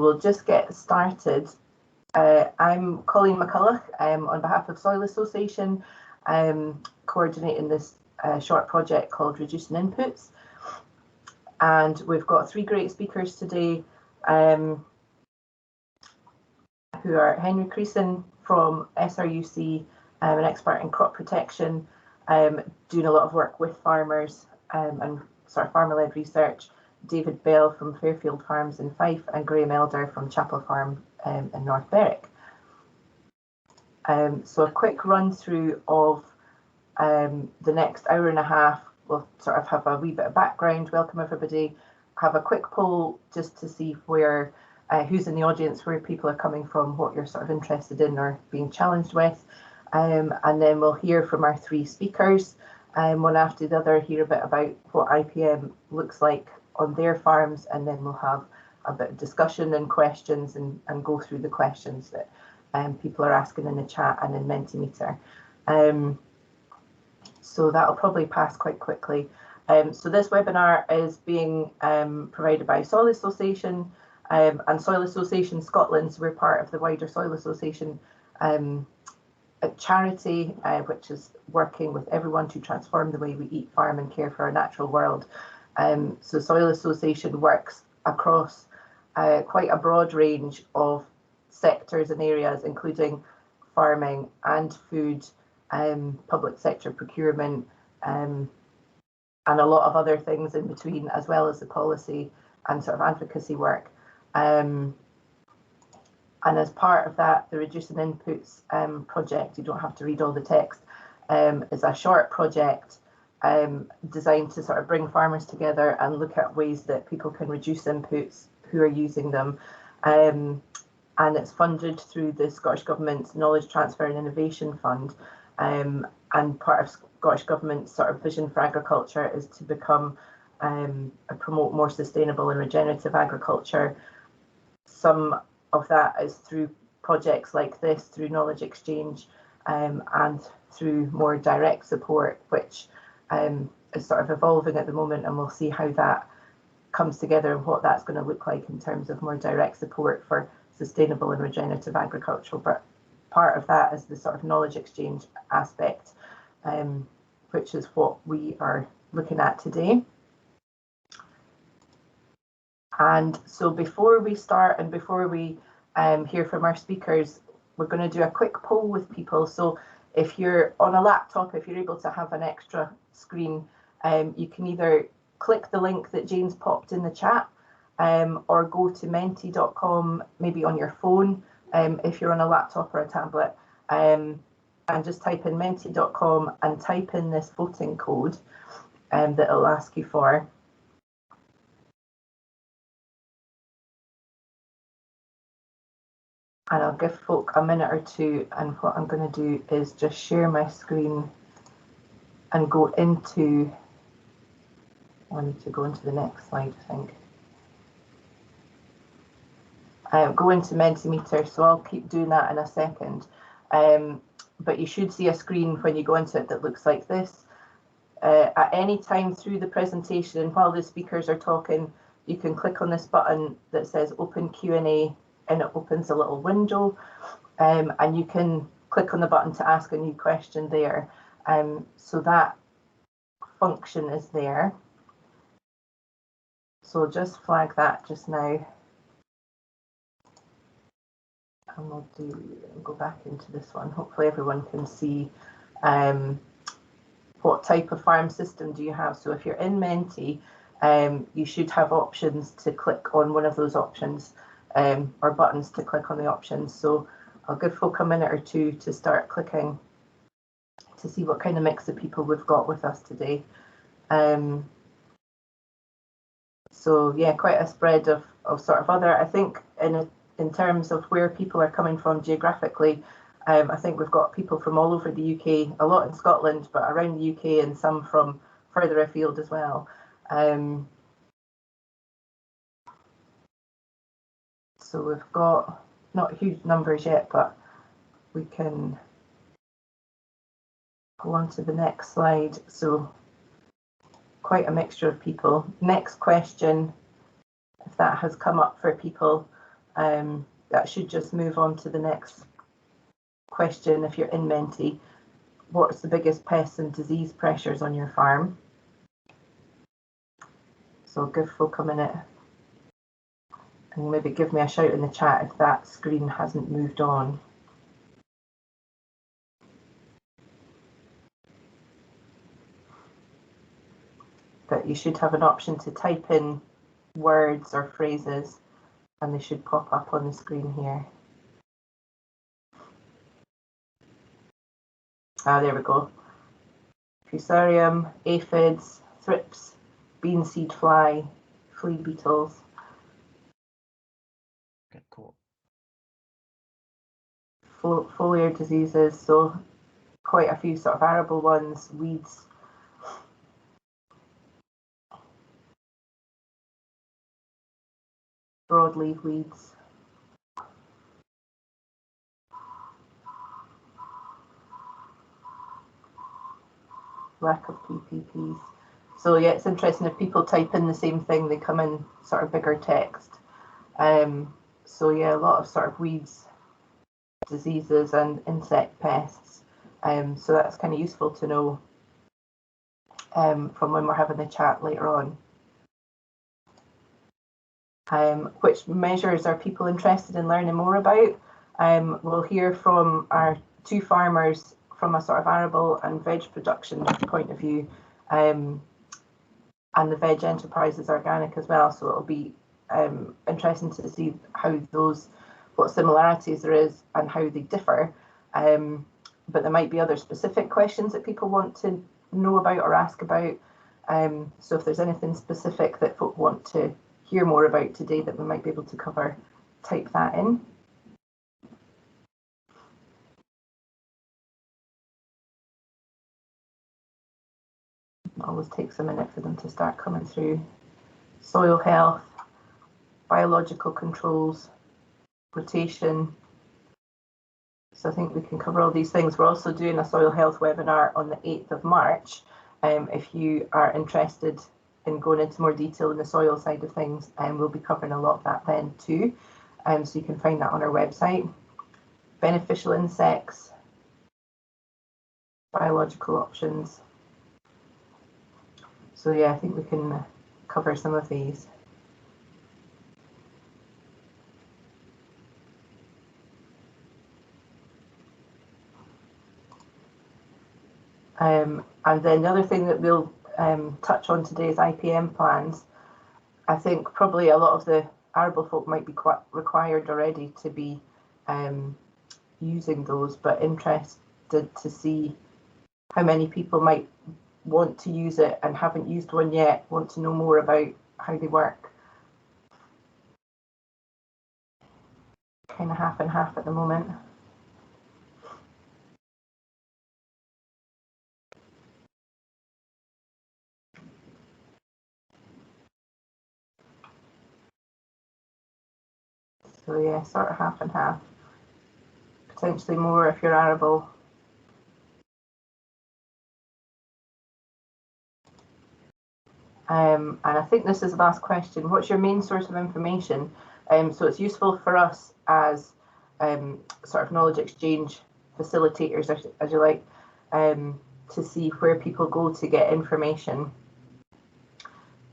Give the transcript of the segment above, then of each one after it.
we'll just get started. I'm Colleen McCulloch on behalf of Soil Association, coordinating this short project called Reducing Inputs. And we've got three great speakers today who are Henry Creissen from SRUC, an expert in crop protection, doing a lot of work with farmers and sort of farmer-led research. David Bell from Fairfield Farms in Fife, and Graham Elder from Chapel Farm in North Berwick. So a quick run through of the next hour and a half. We'll sort of have a wee bit of background, welcome everybody, have a quick poll just to see where who's in the audience, where people are coming from, what you're sort of interested in or being challenged with, and then we'll hear from our three speakers, one after the other, hear a bit about what IPM looks like on their farms, and then we'll have a bit of discussion and questions and go through the questions that people are asking in the chat and in Mentimeter. So that'll probably pass quite quickly. So this webinar is being provided by Soil Association and Soil Association Scotland. So we're part of the wider Soil Association charity, which is working with everyone to transform the way we eat, farm and care for our natural world. So Soil Association works across quite a broad range of sectors and areas, including farming and food, public sector procurement, and a lot of other things in between, as well as the policy and sort of advocacy work. And as part of that, the Reducing Inputs project, you don't have to read all the text, is a short project designed to sort of bring farmers together and look at ways that people can reduce inputs who are using them. And it's funded through the Scottish Government's Knowledge Transfer and Innovation Fund. And part of Scottish Government's sort of vision for agriculture is to become promote more sustainable and regenerative agriculture. Some of that is through projects like this, through knowledge exchange, and through more direct support, which is sort of evolving at the moment, and we'll see how that comes together and what that's going to look like in terms of more direct support for sustainable and regenerative agriculture. But part of that is the sort of knowledge exchange aspect, which is what we are looking at today. And so before we start and before we hear from our speakers, we're going to do a quick poll with people. So if you're on a laptop, if you're able to have an extra screen, you can either click the link that Jane's popped in the chat, or go to menti.com, maybe on your phone, if you're on a laptop or a tablet, and just type in menti.com and type in this voting code that it'll ask you for. And I'll give folk a minute or two, and what I'm going to do is just share my screen and go into, I need to go into the next slide, I think. Go into Mentimeter, so I'll keep doing that in a second. But you should see a screen when you go into it that looks like this. At any time through the presentation, while the speakers are talking, you can click on this button that says Open Q&A, and it opens a little window, and you can click on the button to ask a new question there. So that function is there. So just flag that just now. And we'll go back into this one. Hopefully everyone can see what type of farm system do you have. So if you're in Menti, you should have options to click on one of those options, or buttons to click on the options. So I'll give folk a minute or two to start clicking to see what kind of mix of people we've got with us today. So yeah, quite a spread of sort of other, I think in terms of where people are coming from geographically, I think we've got people from all over the UK, a lot in Scotland, but around the UK, and some from further afield as well. So we've got not huge numbers yet, but we can go on to the next slide. So quite a mixture of people. Next question, if that has come up for people, That should just move on to the next question. If you're in Menti, what's the biggest pests and disease pressures on your farm? So I'll give folk a minute and maybe give me a shout in the chat if that screen hasn't moved on. But you should have an option to type in words or phrases and they should pop up on the screen here. Ah, there we go. Fusarium, aphids, thrips, bean seed fly, flea beetles. Okay, cool. Foliar diseases, so quite a few sort of arable ones, weeds. Broadleaf weeds. Lack of PPPs. So yeah, it's interesting if people type in the same thing, they come in sort of bigger text. So yeah, a lot of sort of weeds, diseases and insect pests. So that's kind of useful to know from when we're having the chat later on. Which measures are people interested in learning more about? We'll hear from our two farmers from a sort of arable and veg production point of view, and the veg enterprise is organic as well, so it'll be interesting to see how those, what similarities there is and how they differ. But there might be other specific questions that people want to know about or ask about. So if there's anything specific that folk want to hear more about today that we might be able to cover, type that in. It always takes a minute for them to start coming through. Soil health, biological controls, rotation. So I think we can cover all these things. We're also doing a soil health webinar on the 8th of March. If you are interested in going into more detail in the soil side of things, and we'll be covering a lot of that then too. So you can find that on our website. Beneficial insects, biological options. So yeah, I think we can cover some of these. And then the other thing that we'll touch on today is IPM plans. I think probably a lot of the arable folk might be quite required already to be using those, but interested to see how many people might want to use it and haven't used one yet, want to know more about how they work. Kind of half and half at the moment. So yeah, sort of half and half. Potentially more if you're arable. And I think this is the last question. What's your main source of information? So it's useful for us as sort of knowledge exchange facilitators, as you like, to see where people go to get information,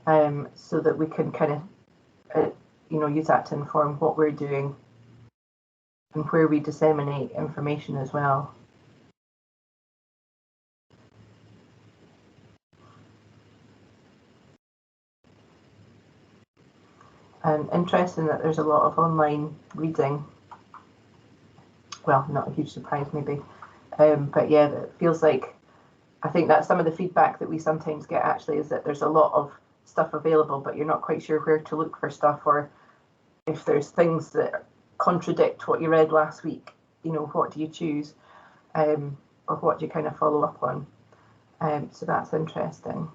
so that we can kind of, use that to inform what we're doing and where we disseminate information as well. Interesting that there's a lot of online reading. Well, not a huge surprise maybe, but yeah, it feels like, I think that's some of the feedback that we sometimes get actually, is that there's a lot of stuff available, but you're not quite sure where to look for stuff, or if there's things that contradict what you read last week, what do you choose, or what do you kind of follow up on? So that's interesting.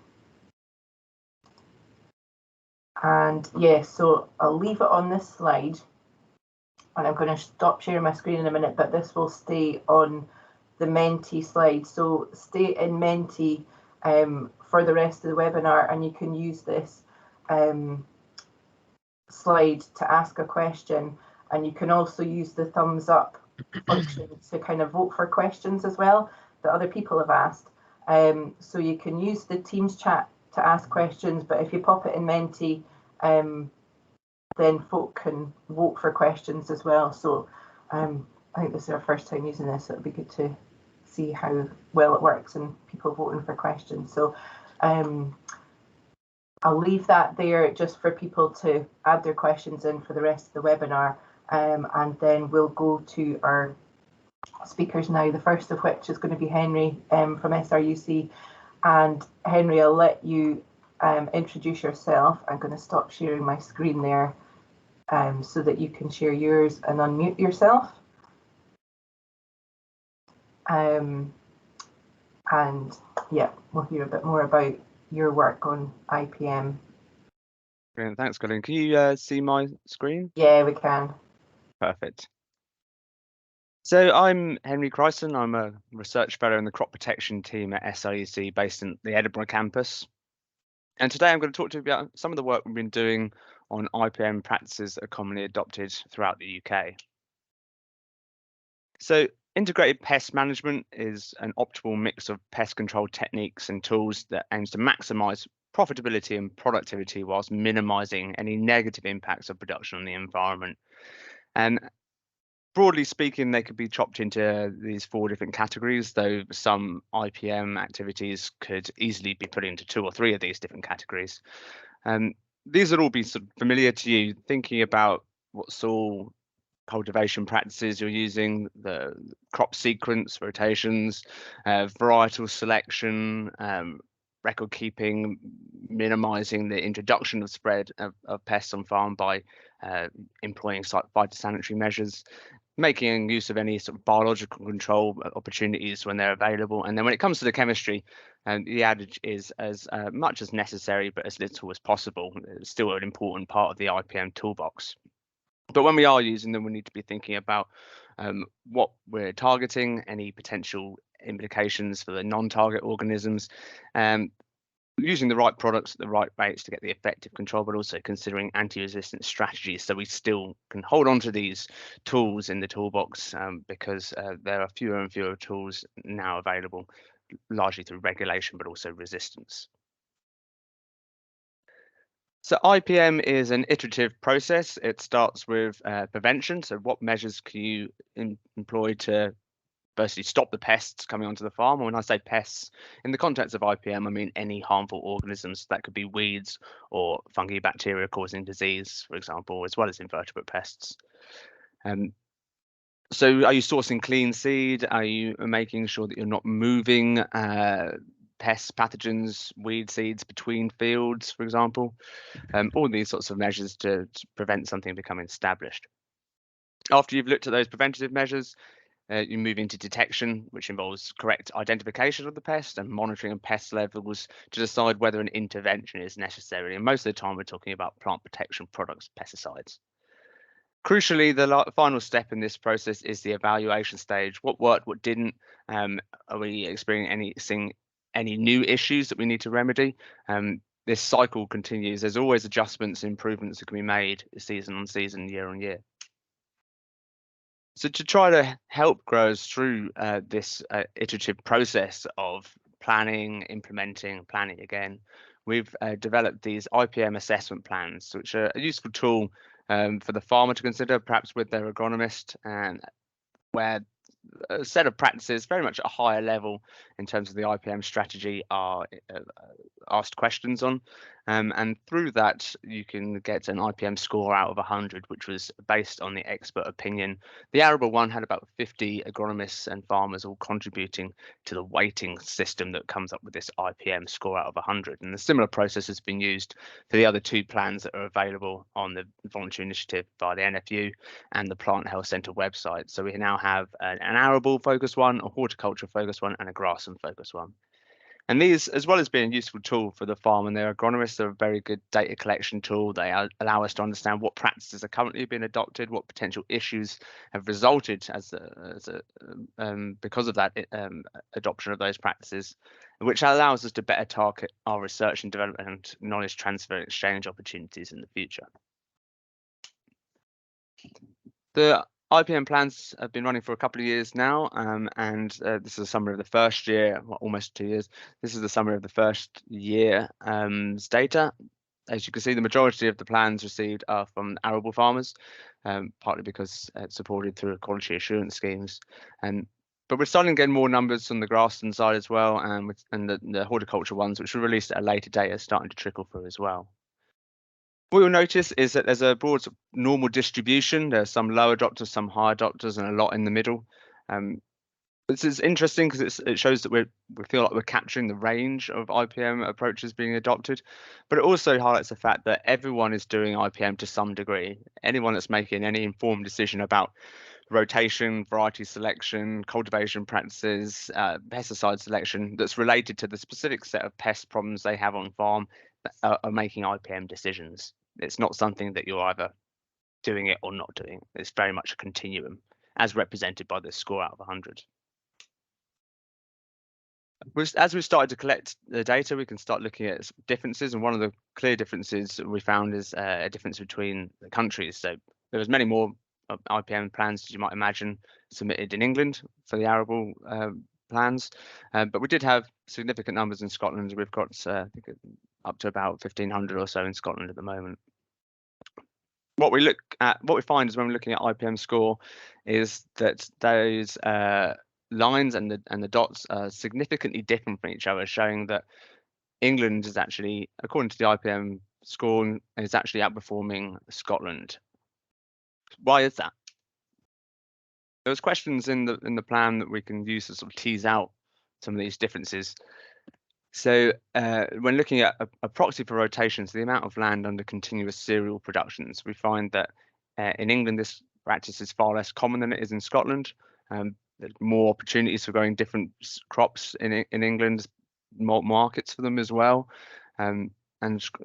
And yeah, so I'll leave it on this slide, and I'm going to stop sharing my screen in a minute, but this will stay on the Menti slide. So stay in Menti for the rest of the webinar, and you can use this slide to ask a question. And you can also use the thumbs up function to kind of vote for questions as well that other people have asked. So you can use the Teams chat to ask questions, but if you pop it in Menti, then folk can vote for questions as well. So I think this is our first time using this, so it'll be good to see how well it works and people voting for questions. So I'll leave that there just for people to add their questions in for the rest of the webinar, and then we'll go to our speakers now, the first of which is going to be Henry from SRUC. And Henry, I'll let you introduce yourself. I'm going to stop sharing my screen there so that you can share yours and unmute yourself. And yeah, we'll hear a bit more about your work on IPM. Brilliant, thanks, Colin. Can you see my screen? Yeah, we can. Perfect. So I'm Henry Creissen. I'm a research fellow in the crop protection team at SRUC based in the Edinburgh campus. And today I'm going to talk to you about some of the work we've been doing on IPM practices that are commonly adopted throughout the UK. So integrated pest management is an optimal mix of pest control techniques and tools that aims to maximise profitability and productivity whilst minimising any negative impacts of production on the environment. And broadly speaking, they could be chopped into these 4 different categories, though some IPM activities could easily be put into 2 or 3 of these different categories. These would all be sort of familiar to you, thinking about what soil cultivation practices you're using, the crop sequence, rotations, varietal selection, record keeping, minimizing the introduction of spread of pests on farm by employing phytosanitary measures, making use of any sort of biological control opportunities when they're available. And then when it comes to the chemistry, the adage is as much as necessary, but as little as possible. It's still an important part of the IPM toolbox. But when we are using them, we need to be thinking about what we're targeting, any potential implications for the non-target organisms, using the right products at the right rates to get the effective control, but also considering anti-resistance strategies so we still can hold on to these tools in the toolbox, because there are fewer and fewer tools now available, largely through regulation, but also resistance. So IPM is an iterative process. It starts with prevention. So what measures can you employ to firstly stop the pests coming onto the farm? And when I say pests, in the context of IPM, I mean any harmful organisms. That could be weeds or fungi, bacteria causing disease, for example, as well as invertebrate pests. So are you sourcing clean seed? Are you making sure that you're not moving pests, pathogens, weed seeds between fields, for example? All these sorts of measures to prevent something becoming established. After you've looked at those preventative measures, you move into detection, which involves correct identification of the pest and monitoring of pest levels to decide whether an intervention is necessary. And most of the time, we're talking about plant protection products, pesticides. Crucially, the final step in this process is the evaluation stage. What worked, what didn't? Are we experiencing any new issues that we need to remedy? This cycle continues. There's always adjustments, improvements that can be made season on season, year on year. So to try to help growers through this iterative process of planning, implementing, planning again, we've developed these IPM assessment plans, which are a useful tool for the farmer to consider, perhaps with their agronomist, and where a set of practices very much at a higher level in terms of the IPM strategy are asked questions on, and through that you can get an IPM score out of 100, which was based on the expert opinion. The arable one had about 50 agronomists and farmers all contributing to the weighting system that comes up with this IPM score out of 100, and a similar process has been used for the other 2 plans that are available on the voluntary initiative by the NFU and the Plant Health Centre website. So we now have an arable focused one, a horticulture focused one, and a grassland focused one. And these, as well as being a useful tool for the farm and their agronomists, they're a very good data collection tool. They allow us to understand what practices are currently being adopted, what potential issues have resulted because of that adoption of those practices, which allows us to better target our research and development and knowledge transfer and exchange opportunities in the future. The IPM plans have been running for a couple of years now, and this is a summary of the first year, well, almost 2 years. This is the summary of the first year's data. As you can see, the majority of the plans received are from arable farmers, partly because it's supported through quality assurance schemes. But we're starting to get more numbers on the grassland side as well, and the horticulture ones, which were released at a later date, are starting to trickle through as well. What you'll notice is that there's a broad normal distribution. There's some low adopters, some high adopters, and a lot in the middle. This is interesting because it shows that we feel like we're capturing the range of IPM approaches being adopted, but it also highlights the fact that everyone is doing IPM to some degree. Anyone that's making any informed decision about rotation, variety selection, cultivation practices, pesticide selection that's related to the specific set of pest problems they have on farm are making IPM decisions. It's not something that you're either doing it or not doing. It's very much a continuum, as represented by this score out of 100. As we started to collect the data, we can start looking at differences, and one of the clear differences we found is a difference between the countries. So there was many more IPM plans, as you might imagine, submitted in England for the arable plans, but we did have significant numbers in Scotland. We've got I think up to about 1,500 or so in Scotland at the moment. What we find is when we're looking at IPM score is that those lines and the dots are significantly different from each other, showing that England is actually, according to the IPM score, is actually outperforming Scotland. Why is that? There's questions in the plan that we can use to sort of tease out some of these differences. So when looking at a proxy for rotations, the amount of land under continuous cereal productions, we find that in England this practice is far less common than it is in Scotland. There's more opportunities for growing different crops in England, more markets for them as well, and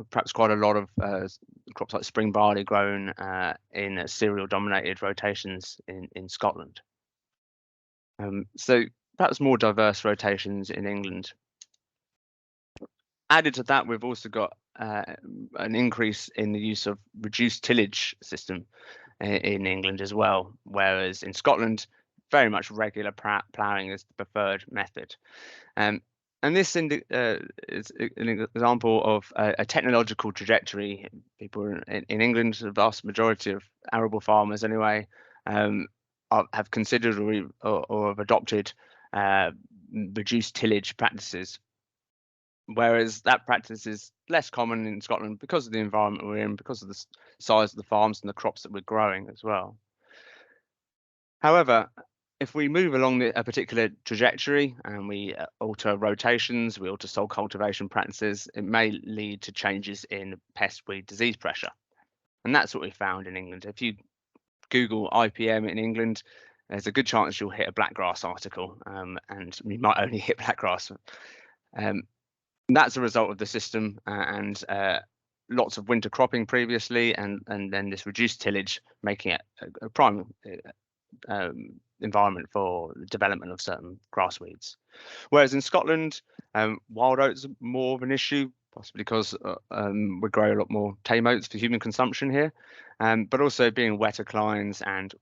perhaps quite a lot of crops like spring barley grown in cereal-dominated rotations in Scotland. So perhaps more diverse rotations in England. Added to that, we've also got an increase in the use of reduced tillage system in England as well, whereas in Scotland, very much regular ploughing is the preferred method. And this is an example of a technological trajectory. People in England, the vast majority of arable farmers anyway, have considered or have adopted reduced tillage practices, whereas that practice is less common in Scotland because of the environment we're in, because of the size of the farms and the crops that we're growing as well. However, if we move along a particular trajectory and we alter rotations, we alter soil cultivation practices, it may lead to changes in pest, weed, disease pressure. And that's what we found in England. If you Google IPM in England, there's a good chance you'll hit a blackgrass article, and you might only hit blackgrass. That's a result of the system and lots of winter cropping previously, and then this reduced tillage, making it a prime environment for the development of certain grass weeds. Whereas in Scotland, wild oats are more of an issue, possibly because we grow a lot more tame oats for human consumption here, but also being wetter climes and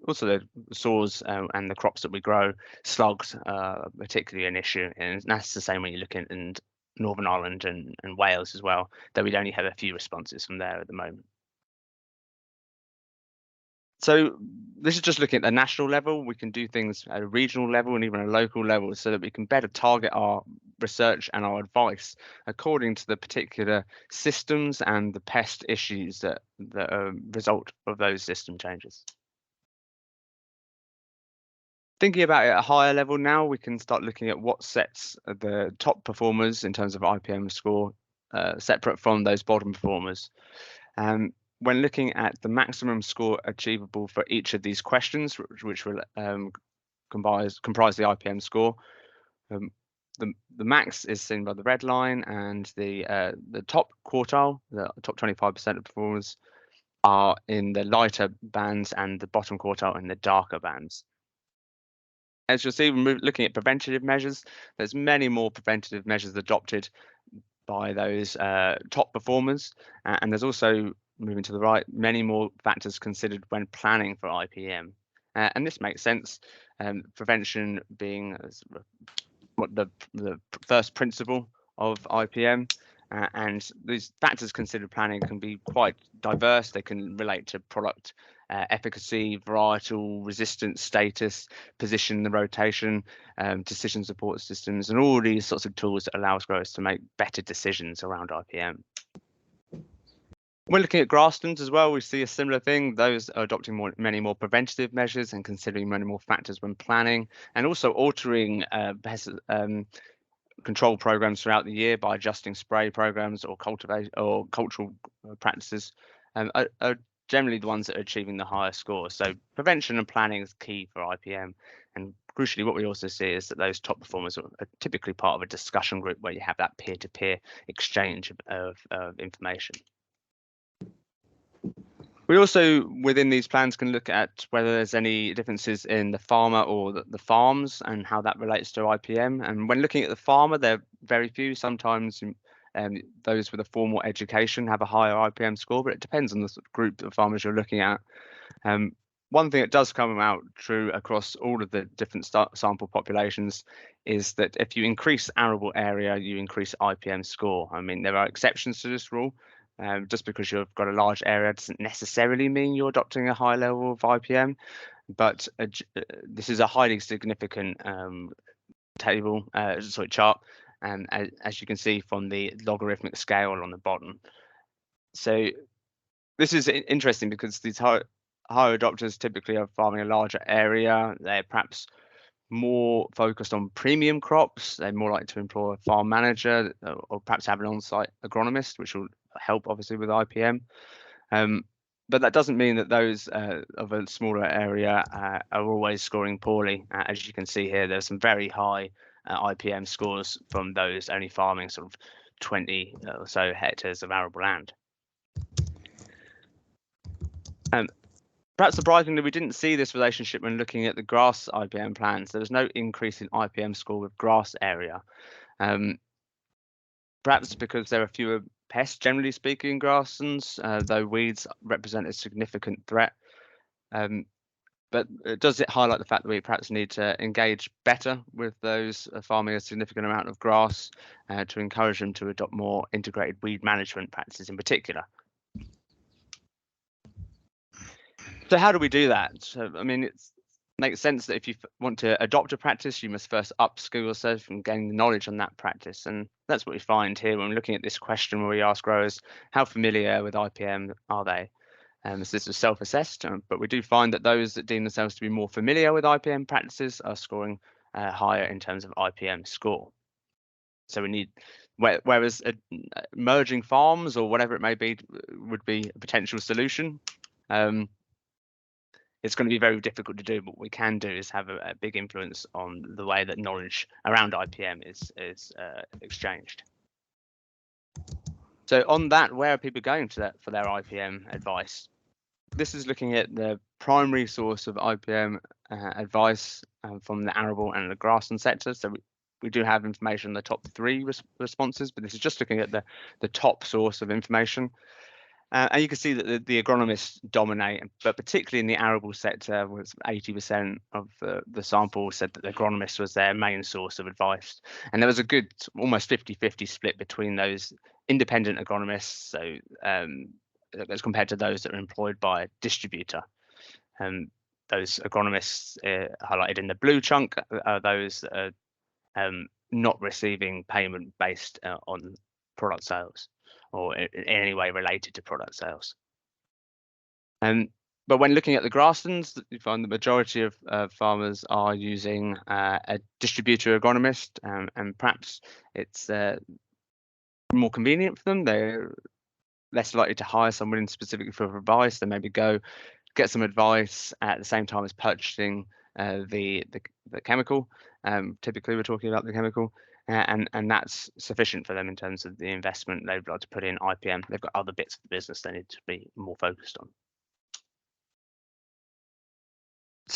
also the soils and the crops that we grow, slugs are particularly an issue, and that's the same when you look in Northern Ireland and Wales as well, though we'd only have a few responses from there at the moment. So this is just looking at the national level. We can do things at a regional level and even a local level so that we can better target our research and our advice according to the particular systems and the pest issues that are a result of those system changes. Thinking about it at a higher level now, we can start looking at what sets the top performers in terms of IPM score separate from those bottom performers. When looking at the maximum score achievable for each of these questions, which will comprise the IPM score, the max is seen by the red line, and the top quartile, the top 25% of performers, are in the lighter bands, and the bottom quartile in the darker bands. As you'll see, we're looking at preventative measures. There's many more preventative measures adopted by those top performers, and there's also moving to the right, many more factors considered when planning for IPM. And this makes sense, prevention being what the first principle of IPM. And these factors considered planning can be quite diverse. They can relate to product efficacy, varietal resistance status, position, the rotation, decision support systems, and all these sorts of tools that allows growers to make better decisions around IPM. We're looking at grasslands as well. We see a similar thing. Those are adopting many more preventative measures and considering many more factors when planning, and also altering control programs throughout the year by adjusting spray programs or cultural practices, are generally the ones that are achieving the highest scores. So prevention and planning is key for IPM. And crucially, what we also see is that those top performers are typically part of a discussion group where you have that peer-to-peer exchange of information. We also, within these plans, can look at whether there's any differences in the farmer or the farms and how that relates to IPM. And when looking at the farmer, there are very few. Sometimes those with a formal education have a higher IPM score, but it depends on the group of farmers you're looking at. One thing that does come out true across all of the different sample populations is that if you increase arable area, you increase IPM score. I mean, there are exceptions to this rule. Just because you've got a large area doesn't necessarily mean you're adopting a high level of IPM, but this is a highly significant chart, as you can see from the logarithmic scale on the bottom. So this is interesting because these higher adopters typically are farming a larger area. They're perhaps more focused on premium crops. They're more likely to employ a farm manager or perhaps have an on-site agronomist, which will help obviously with IPM. But that doesn't mean that those of a smaller area are always scoring poorly. As you can see here, there's some very high IPM scores from those only farming sort of 20 or so hectares of arable land. Perhaps surprisingly, we didn't see this relationship when looking at the grass IPM plans. There was no increase in IPM score with grass area. Perhaps because there are fewer pests, generally speaking, in grasslands, though weeds represent a significant threat. But it does highlight the fact that we perhaps need to engage better with those farming a significant amount of grass to encourage them to adopt more integrated weed management practices in particular. So how do we do that? So, I mean, it makes sense that if you want to adopt a practice, you must first upskill yourself and gain the knowledge on that practice. And that's what we find here when we're looking at this question where we ask growers, how familiar with IPM are they? So this is self-assessed, but we do find that those that deem themselves to be more familiar with IPM practices are scoring higher in terms of IPM score. So we need, whereas merging farms or whatever it may be would be a potential solution. It's going to be very difficult to do, but what we can do is have a big influence on the way that knowledge around IPM is exchanged. So on that, where are people going to for their IPM advice? This is looking at the primary source of IPM advice from the arable and the grassland sector. So we do have information on the top 3 responses, but this is just looking at the top source of information. And you can see that the agronomists dominate, but particularly in the arable sector, was 80% of the sample said that the agronomist was their main source of advice. And there was a good almost 50-50 split between those independent agronomists, so as compared to those that are employed by a distributor. Those agronomists highlighted in the blue chunk are those that are not receiving payment based on product sales, or in any way related to product sales. But when looking at the grasslands, you find the majority of farmers are using a distributor agronomist, and perhaps it's more convenient for them. They're less likely to hire someone in specifically for advice. They maybe go get some advice at the same time as purchasing the chemical. Typically, we're talking about the chemical. And that's sufficient for them in terms of the investment they'd like to put in IPM. They've got other bits of the business they need to be more focused on.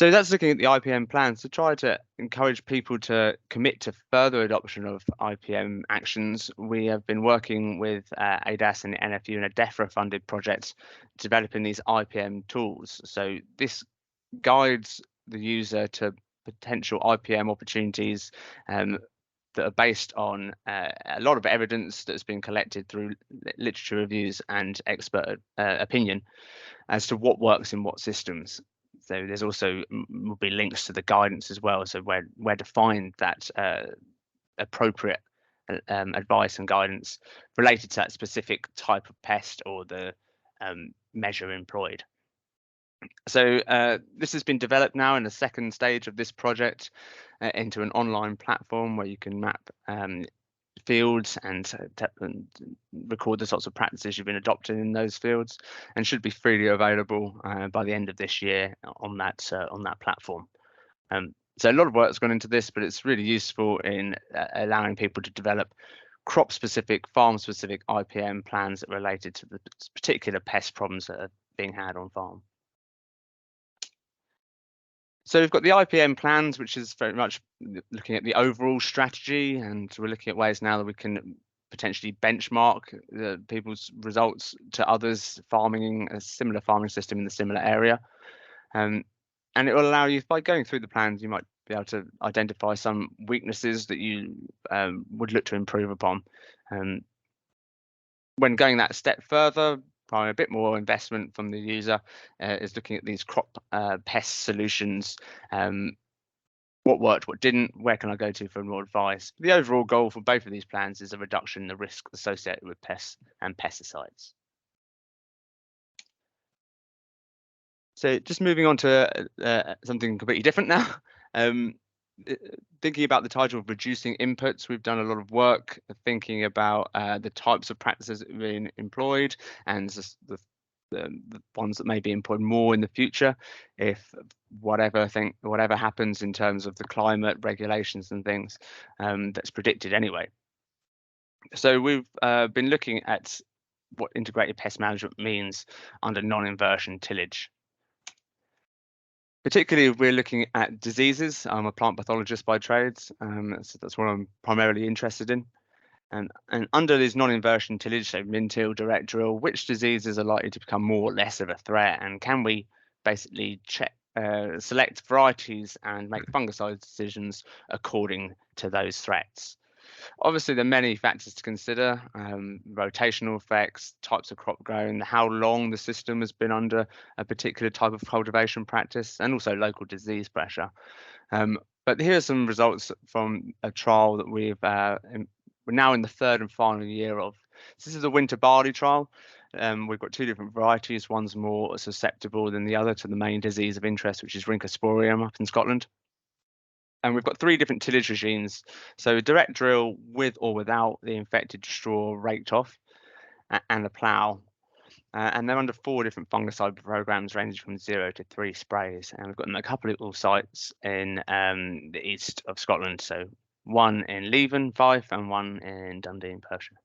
So that's looking at the IPM plans to try to encourage people to commit to further adoption of IPM actions. We have been working with ADAS and the NFU in a DEFRA-funded project developing these IPM tools. So this guides the user to potential IPM opportunities that are based on a lot of evidence that's been collected through literature reviews and expert opinion as to what works in what systems. So there's also will be links to the guidance as well, so where to find that appropriate advice and guidance related to that specific type of pest or the measure employed. So this has been developed now in the second stage of this project into an online platform where you can map fields and record the sorts of practices you've been adopting in those fields, and should be freely available by the end of this year on that platform. So a lot of work's gone into this, but it's really useful in allowing people to develop crop-specific, farm-specific IPM plans that are related to the particular pest problems that are being had on farm. So we've got the IPM plans, which is very much looking at the overall strategy, and we're looking at ways now that we can potentially benchmark people's results to others farming a similar farming system in the similar area. And it will allow you, by going through the plans, you might be able to identify some weaknesses that you would look to improve upon. When going that step further, probably a bit more investment from the user is looking at these crop pest solutions. What worked, what didn't, where can I go to for more advice? The overall goal for both of these plans is a reduction in the risk associated with pests and pesticides. So just moving on to something completely different now. Thinking about the title of reducing inputs, we've done a lot of work thinking about the types of practices that have been employed and the ones that may be employed more in the future if whatever happens in terms of the climate regulations and things that's predicted anyway. So we've been looking at what integrated pest management means under non-inversion tillage. Particularly, if we're looking at diseases. I'm a plant pathologist by trades, so that's what I'm primarily interested in. And under these non-inversion tillage, so min-till, direct drill, which diseases are likely to become more or less of a threat, and can we basically select varieties and make fungicide decisions according to those threats? Obviously, there are many factors to consider, rotational effects, types of crop grown, how long the system has been under a particular type of cultivation practice, and also local disease pressure. But here are some results from a trial that we're now in the third and final year of. This is a winter barley trial. We've got two different varieties. One's more susceptible than the other to the main disease of interest, which is Rhynchosporium up in Scotland. And we've got three different tillage regimes. So direct drill with or without the infected straw raked off, and a plough. And they're under four different fungicide programs ranging from 0 to 3 sprays. And we've got them at a couple of little sites in the east of Scotland. So one in Leven, Fife, and one in Dundee in Perthshire.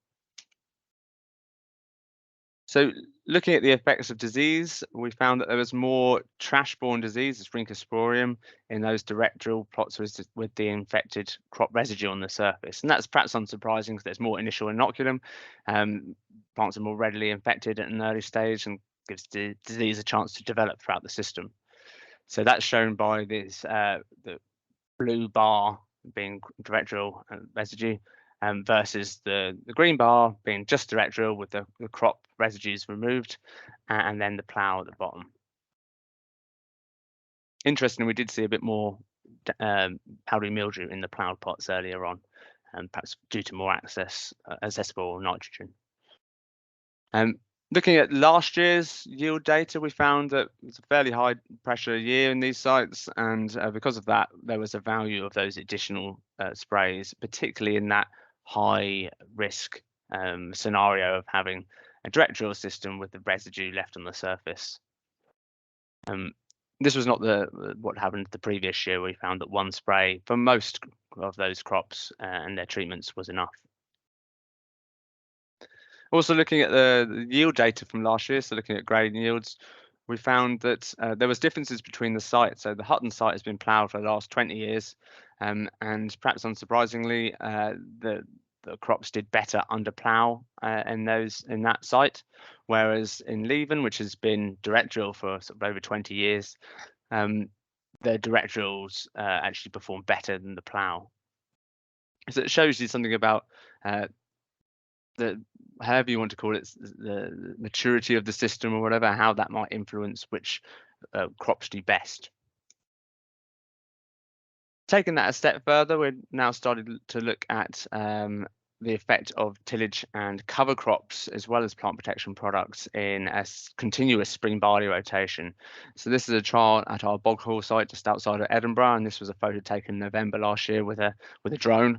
So looking at the effects of disease, we found that there was more trash-borne disease, as Rhynchosporium, in those direct drill plots with the infected crop residue on the surface. And that's perhaps unsurprising because there's more initial inoculum. Plants are more readily infected at an early stage and gives the disease a chance to develop throughout the system. So that's shown by this the blue bar being direct drill residue, versus the green bar being just direct drill with the crop residues removed, and then the plough at the bottom. Interestingly, we did see a bit more powdery mildew in the ploughed plots earlier on, perhaps due to more accessible nitrogen. Looking at last year's yield data, we found that it was a fairly high pressure year in these sites, and because of that, there was a value of those additional sprays, particularly in that high risk scenario of having a direct drill system with the residue left on the surface. This was not what happened the previous year. We found that one spray for most of those crops and their treatments was enough. Also looking at the yield data from last year, so looking at grain yields, we found that there was differences between the sites. So the Hutton site has been ploughed for the last 20 years, and perhaps unsurprisingly, the crops did better under plough in that site, whereas in Leven, which has been direct drill for sort of over 20 years, the direct drills actually perform better than the plough. So it shows you something about the, however you want to call it, the maturity of the system or whatever, how that might influence which crops do best. Taking that a step further, we're now started to look at the effect of tillage and cover crops as well as plant protection products in a continuous spring barley rotation. So this is a trial at our Boghall site just outside of Edinburgh, and this was a photo taken in November last year with a drone.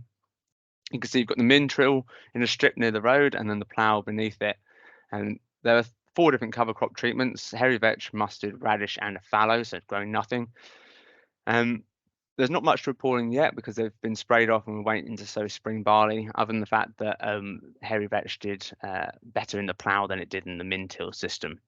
You can see you've got the min trill in a strip near the road and then the plough beneath it. And there are 4 different cover crop treatments: hairy vetch, mustard, radish and a fallow, so it's growing nothing. There's not much reporting yet because they've been sprayed off and we're waiting to sow spring barley, other than the fact that hairy vetch did better in the plough than it did in the min till system.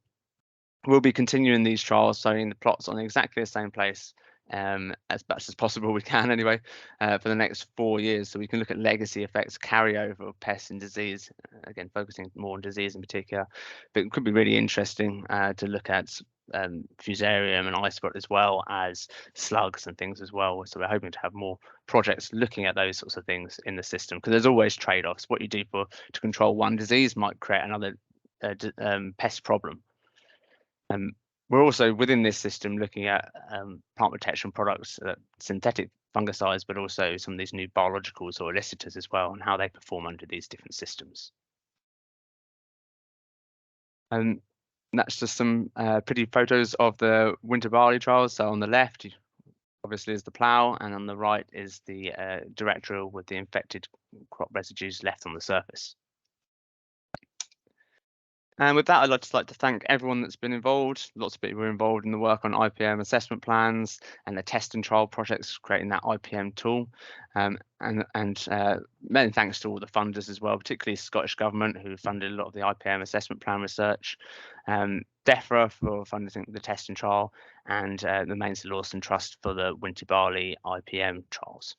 We'll be continuing these trials, sowing the plots on exactly the same place as much as possible we can anyway, for the next 4 years, so we can look at legacy effects, carryover of pests and disease, again focusing more on disease in particular. But it could be really interesting to look at fusarium and ice spot as well as slugs and things as well. So we're hoping to have more projects looking at those sorts of things in the system, because there's always trade-offs. What you do to control one disease might create another pest problem. We're also within this system looking at plant protection products, synthetic fungicides, but also some of these new biologicals or elicitors as well, and how they perform under these different systems. And that's just some pretty photos of the winter barley trials. So on the left, obviously, is the plough, and on the right is the direct drill with the infected crop residues left on the surface. And with that, I'd just like to thank everyone that's been involved. Lots of people were involved in the work on IPM assessment plans and the test and trial projects creating that IPM tool. And many thanks to all the funders as well, particularly Scottish Government, who funded a lot of the IPM assessment plan research, DEFRA for funding the test and trial, and the Mainsley Lawson Trust for the winter barley IPM trials.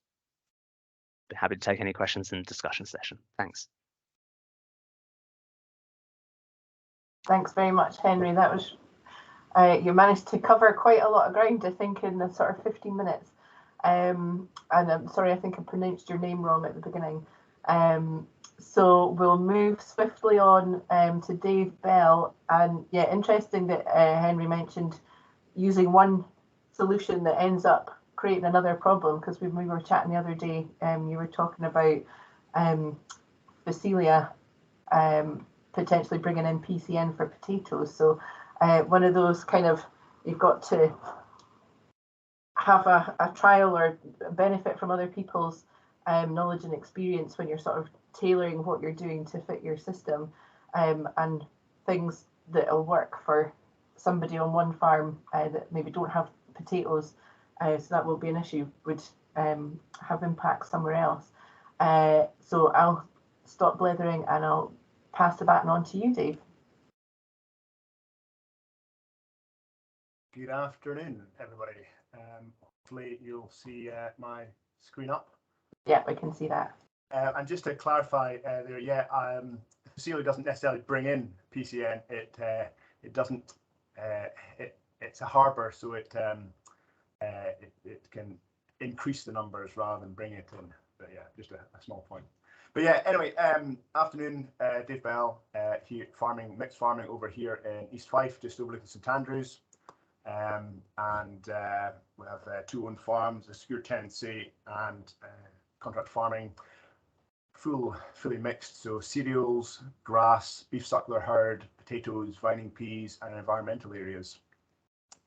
Be happy to take any questions in the discussion session. Thanks. Thanks very much, Henry. That was you managed to cover quite a lot of ground, I think, in the sort of 15 minutes. And I'm sorry, I think I pronounced your name wrong at the beginning. So we'll move swiftly on to Dave Bell. And yeah, interesting that Henry mentioned using one solution that ends up creating another problem, because when we were chatting the other day, you were talking about Facilia potentially bringing in PCN for potatoes. So one of those kind of, you've got to have a trial or benefit from other people's knowledge and experience when you're sort of tailoring what you're doing to fit your system, and things that will work for somebody on one farm that maybe don't have potatoes, so that will be an issue, would have impact somewhere else. So I'll stop blethering and I'll pass the baton on to you, Dave. Good afternoon, everybody. Hopefully you'll see my screen up. Yeah, I can see that. And just to clarify there, yeah, Facilia doesn't necessarily bring in PCN. It doesn't. It's a harbour, so it can increase the numbers rather than bring it in. But yeah, just a small point. But yeah, anyway, afternoon, Dave Bell, here mixed farming over here in East Fife, just overlooking St Andrews. And we have 2 owned farms, a secure tenancy and contract farming, fully mixed. So cereals, grass, beef suckler herd, potatoes, vining peas, and environmental areas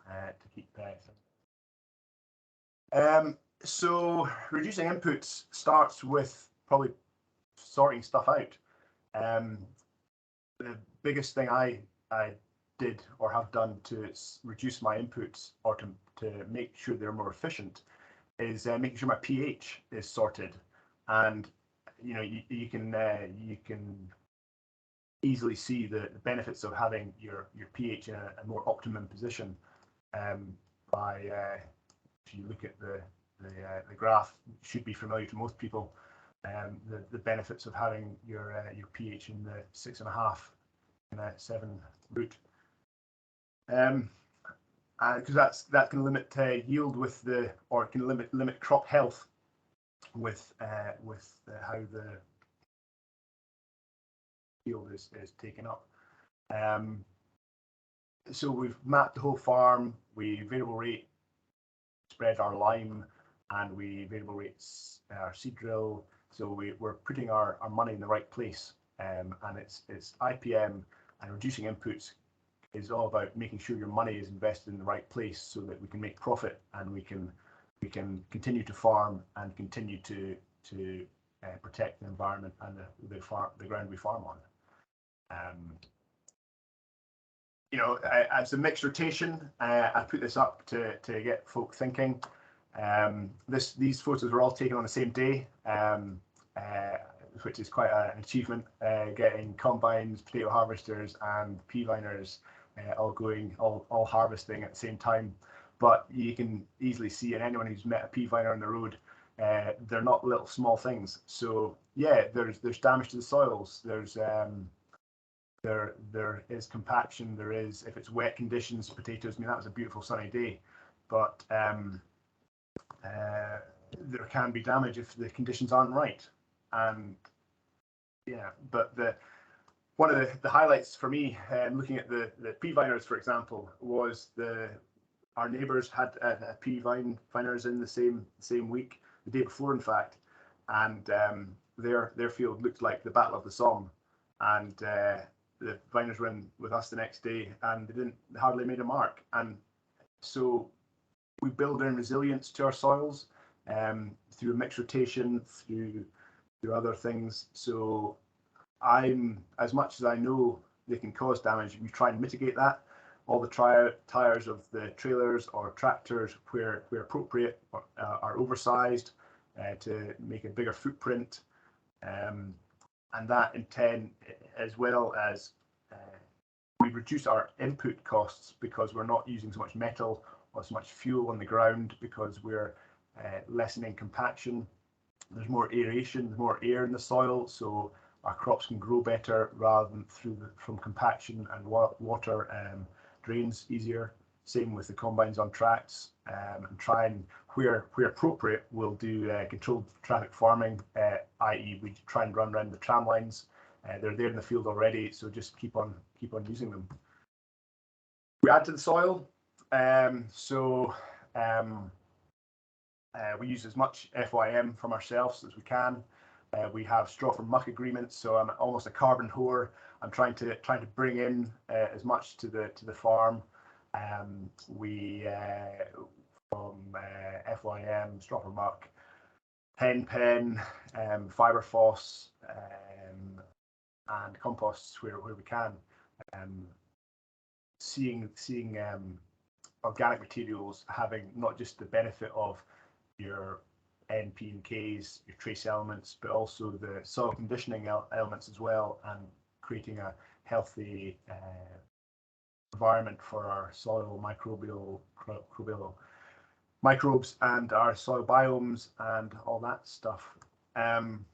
to keep so reducing inputs starts with probably sorting stuff out. The biggest thing I did or have done to reduce my inputs or to make sure they're more efficient is making sure my pH is sorted. And you know, you can easily see the benefits of having your pH in a more optimum position by if you look at the graph, should be familiar to most people. The benefits of having your pH in the 6.5 and a 7 root, because that can limit yield with or it can limit crop health with how the field is taken up. So we've mapped the whole farm. We variable rate spread our lime, and we variable rates our seed drill. So we're putting our money in the right place, and it's IPM, and reducing inputs is all about making sure your money is invested in the right place so that we can make profit, and we can continue to farm and continue to protect the environment and the ground we farm on. You know, as a mixed rotation, I put this up to get folk thinking. These photos were all taken on the same day, which is quite an achievement, getting combines, potato harvesters and pea viners all harvesting at the same time. But you can easily see, and anyone who's met a pea viner on the road, they're not little small things. So yeah, there's damage to the soils. There is compaction. There is, if it's wet conditions, potatoes. I mean, that was a beautiful sunny day, but there can be damage if the conditions aren't right. And yeah, but one of the highlights for me, looking at the pea viners, for example, was our neighbours had pea viners in the same week, the day before, in fact, and their field looked like the Battle of the Somme, and the viners were in with us the next day, and they hardly made a mark. And so we build in resilience to our soils through a mixed rotation, through other things. So as much as I know they can cause damage, we try and mitigate that. All the tires of the trailers or tractors, where appropriate, are oversized to make a bigger footprint, and that intent, as well as we reduce our input costs because we're not using so much metal or so much fuel on the ground, because we're lessening compaction. There's more aeration, there's more air in the soil, so our crops can grow better rather than from compaction, and water drains easier. Same with the combines on tracks, and try and where appropriate, we'll do controlled traffic farming, i.e. we try and run around the tram lines. They're there in the field already, so just keep on using them. We add to the soil, we use as much FYM from ourselves as we can. We have straw from muck agreements, so I'm almost a carbon whore. I'm trying to bring in as much to the farm. We from FYM, straw from muck, hen pen, fibre foss, and composts where we can. Seeing organic materials having not just the benefit of your N, P and Ks, your trace elements, but also the soil conditioning elements as well, and creating a healthy environment for our soil microbes and our soil biomes and all that stuff. But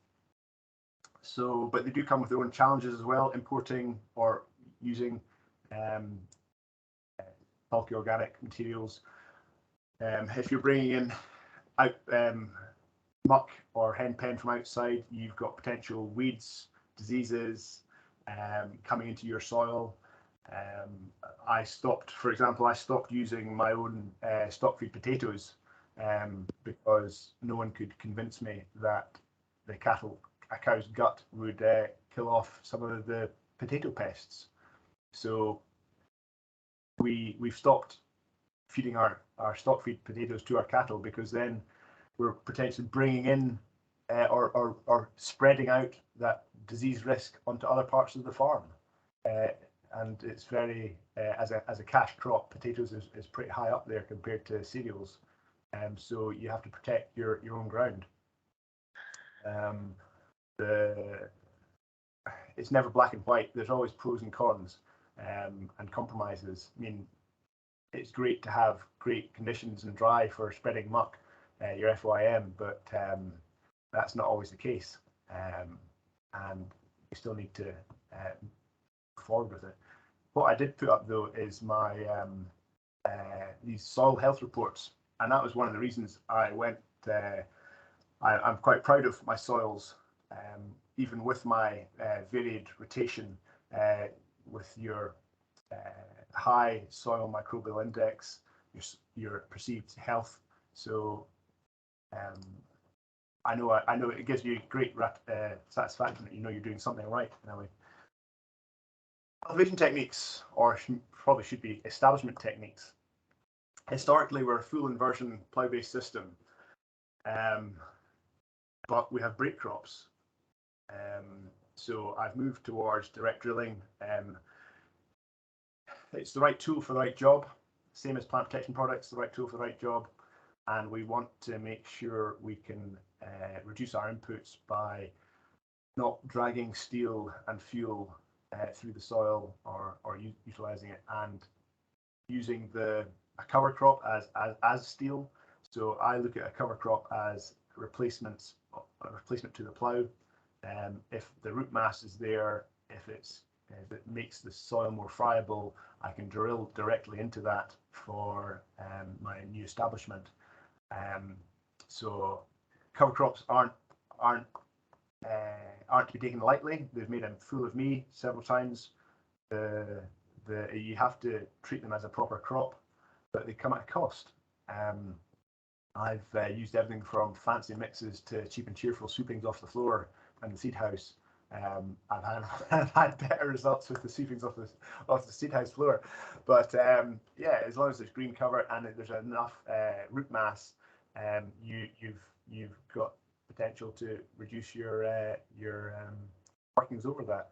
they do come with their own challenges as well, importing or using bulky organic materials. If you're bringing in out muck or hen pen from outside, you've got potential weeds, diseases coming into your soil. For example, I stopped using my own stock feed potatoes because no one could convince me that a cow's gut would kill off some of the potato pests. So we've stopped feeding our stock feed potatoes to our cattle, because then we're potentially bringing in or spreading out that disease risk onto other parts of the farm. And it's very, as a cash crop, potatoes is pretty high up there compared to cereals. So you have to protect your own ground. it's never black and white. There's always pros and cons and compromises. I mean, it's great to have great conditions and dry for spreading muck, your FYM, but that's not always the case. And you still need to move forward with it. What I did put up though is my these soil health reports, and that was one of the reasons I went. I'm quite proud of my soils, even with my varied rotation, with your high soil microbial index, your perceived health. So I know it gives you great satisfaction that you know you're doing something right in a way. Cultivation techniques, or probably should be establishment techniques. Historically, we're a full inversion plough-based system, but we have break crops. So I've moved towards direct drilling. It's the right tool for the right job, same as plant protection products, the right tool for the right job. And we want to make sure we can reduce our inputs by not dragging steel and fuel through the soil or utilizing it, and using a cover crop as steel. So I look at a cover crop as a replacement to the plough. If the root mass is there, if it makes the soil more friable, I can drill directly into that for my new establishment. So cover crops aren't to be taken lightly. They've made a fool of me several times. You have to treat them as a proper crop, but they come at a cost. I've used everything from fancy mixes to cheap and cheerful sweepings off the floor and the seed house. I've had better results with the sweepings off the seed house floor. But yeah, as long as there's green cover and there's enough root mass, you've got potential to reduce your workings over that.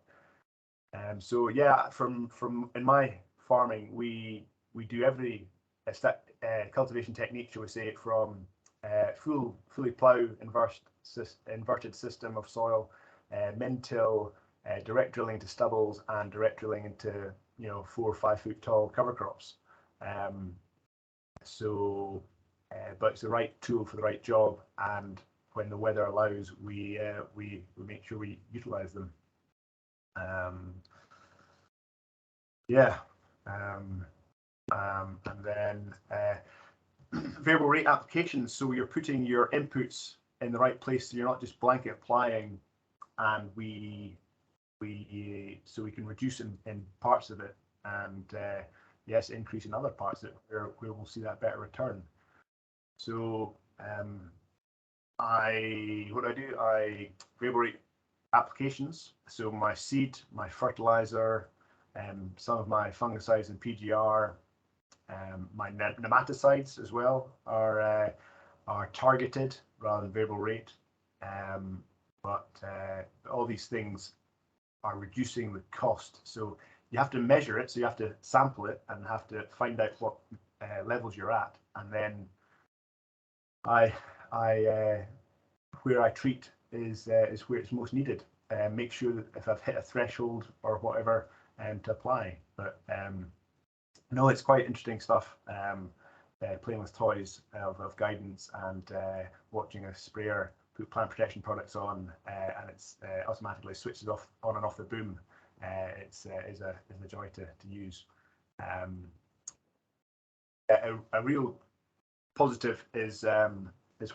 So yeah, from in my farming, we do every cultivation technique, shall we say, from fully plough inverted system of soil, min-till, direct drilling into stubbles, and direct drilling into 4 or 5 foot tall cover crops. But it's the right tool for the right job, and when the weather allows, we make sure we utilize them. And then variable rate applications. So you're putting your inputs in the right place, so you're not just blanket applying, and so we can reduce in parts of it, and yes, increase in other parts that where we'll see that better return. So I variable rate applications. So my seed, my fertilizer, some of my fungicides and PGR, my nematicides as well are targeted rather than variable rate. But all these things are reducing the cost. So you have to measure it. So you have to sample it and have to find out what levels you're at, and then where I treat is where it's most needed. Make sure that if I've hit a threshold or whatever, to apply. But no, it's quite interesting stuff. Playing with toys of guidance and watching a sprayer put plant protection products on, and it's automatically switches off on and off the boom. Is a joy to use. A real positive is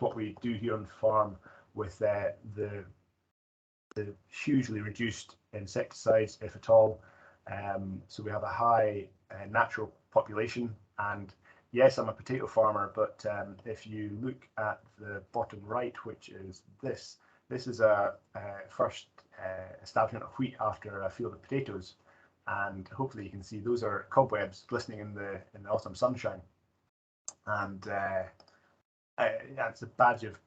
what we do here on the farm with the hugely reduced insecticides, if at all. So we have a high natural population, and yes, I'm a potato farmer, but if you look at the bottom right, which is this is a first establishment of wheat after a field of potatoes, and hopefully you can see those are cobwebs glistening in the autumn sunshine, and yeah, it's a badge of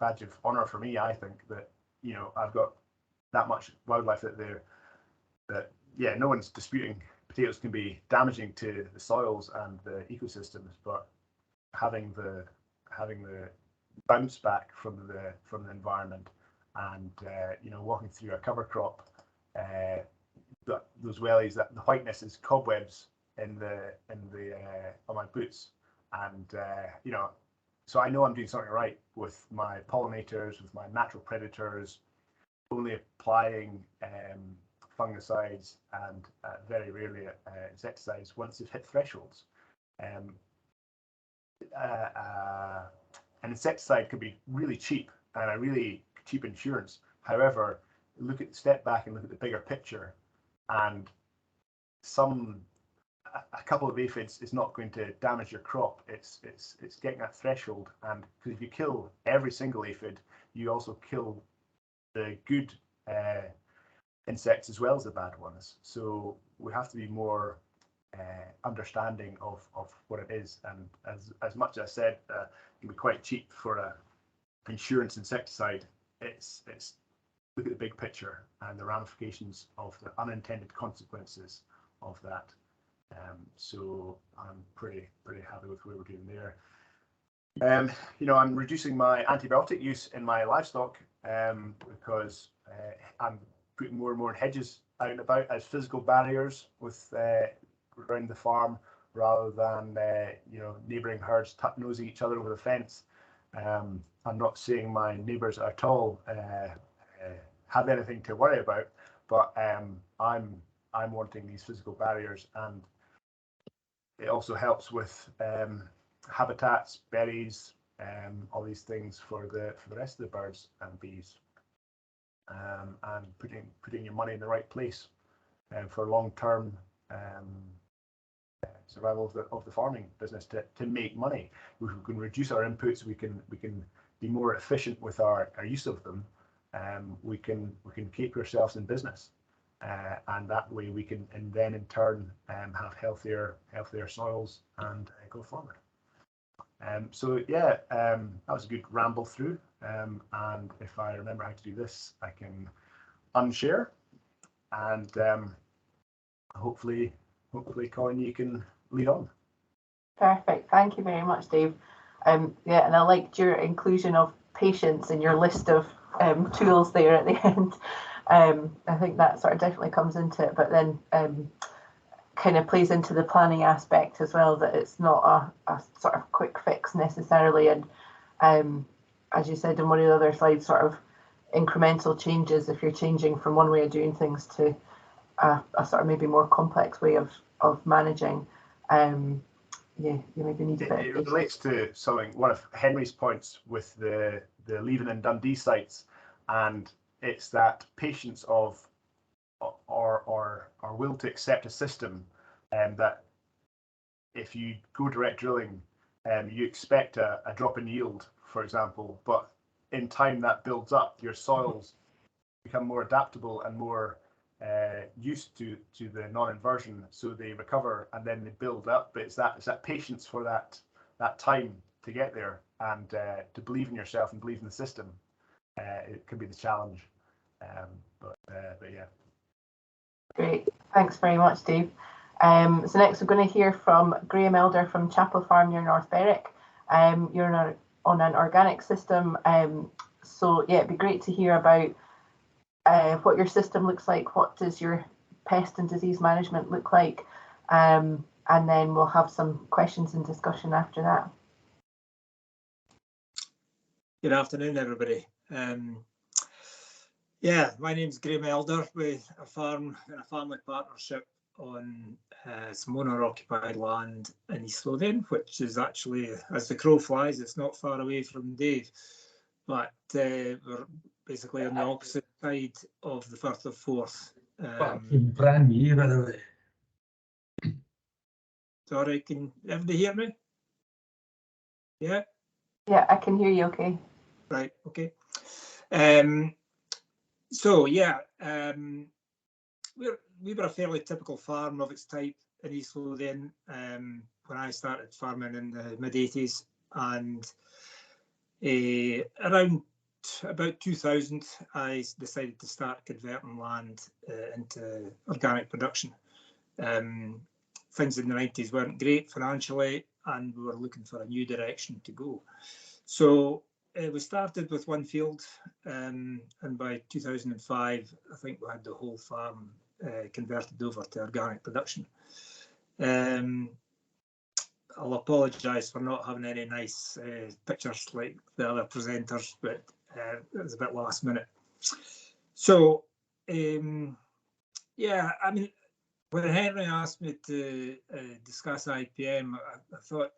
honor for me. I think that I've got that much wildlife that yeah, no one's disputing potatoes can be damaging to the soils and the ecosystems, but having the bounce back from the environment, and walking through a cover crop those wellies, that the whiteness is cobwebs in the on my boots, and you know, so I know I'm doing something right with my pollinators, with my natural predators, only applying fungicides and very rarely insecticides once they've hit thresholds. An insecticide could be really cheap and a really cheap insurance. However, step back and look at the bigger picture, and a couple of aphids is not going to damage your crop. It's getting that threshold, and because if you kill every single aphid, you also kill the good insects as well as the bad ones. So we have to be more understanding of what it is, and as much as I said, it can be quite cheap for a insurance insecticide. It's look at the big picture and the ramifications of the unintended consequences of that. So I'm pretty happy with where we're doing there. You know, I'm reducing my antibiotic use in my livestock because I'm putting more and more hedges out and about as physical barriers with around the farm, rather than you know, neighbouring herds nosing each other over the fence. I'm not seeing my neighbours at all have anything to worry about, but I'm wanting these physical barriers, and it also helps with habitats, berries, all these things for the rest of the birds and bees, and putting your money in the right place for long-term survival of the farming business to make money. If we can reduce our inputs, we can be more efficient with our use of them. We can keep ourselves in business, and that way we can, and then in turn have healthier soils and go forward. So yeah, that was a good ramble through, and if I remember how to do this, I can unshare, and hopefully Colin, you can lead on. Perfect. Thank you very much, Dave. Yeah, and I liked your inclusion of patience in your list of tools there at the end. I think that sort of definitely comes into it, but then kind of plays into the planning aspect as well, that it's not a sort of quick fix necessarily. And as you said in one of the other slides, sort of incremental changes, if you're changing from one way of doing things to a sort of maybe more complex way of managing, yeah, you maybe need a bit of patience. It relates to something, one of Henry's points with the Leaving and Dundee sites, and it's that patience of or will to accept a system, that if you go direct drilling, you expect a drop in yield, for example, but in time that builds up. Your soils become more adaptable and more used to the non-inversion, so they recover and then they build up. But it's that patience for that time to get there, and to believe in yourself and believe in the system. It can be the challenge, but yeah. Great, thanks very much, Dave. So next we're going to hear from Graham Elder from Chapel Farm near North Berwick. You're on an organic system, so yeah, it'd be great to hear about what your system looks like. What does your pest and disease management look like? And then we'll have some questions and discussion after that. Good afternoon, everybody. Yeah, my name's Graham Elder. We a family partnership on some owner-occupied land in East Lothian, which is actually, as the crow flies, it's not far away from Dave, but we're basically on the opposite side of the Firth of Forth. Brand new, by the way. Sorry, can everybody hear me? Yeah? Yeah, I can hear you okay. Right, okay. So yeah, we were a fairly typical farm of its type in East Lothian when I started farming in the mid-80s, and around about 2000 I decided to start converting land into organic production. Things in the 90s weren't great financially, and we were looking for a new direction to go. So we started with one field, and by 2005, I think we had the whole farm converted over to organic production. I'll apologise for not having any nice pictures like the other presenters, but it was a bit last minute. So, yeah, I mean, when Henry asked me to discuss IPM, I thought,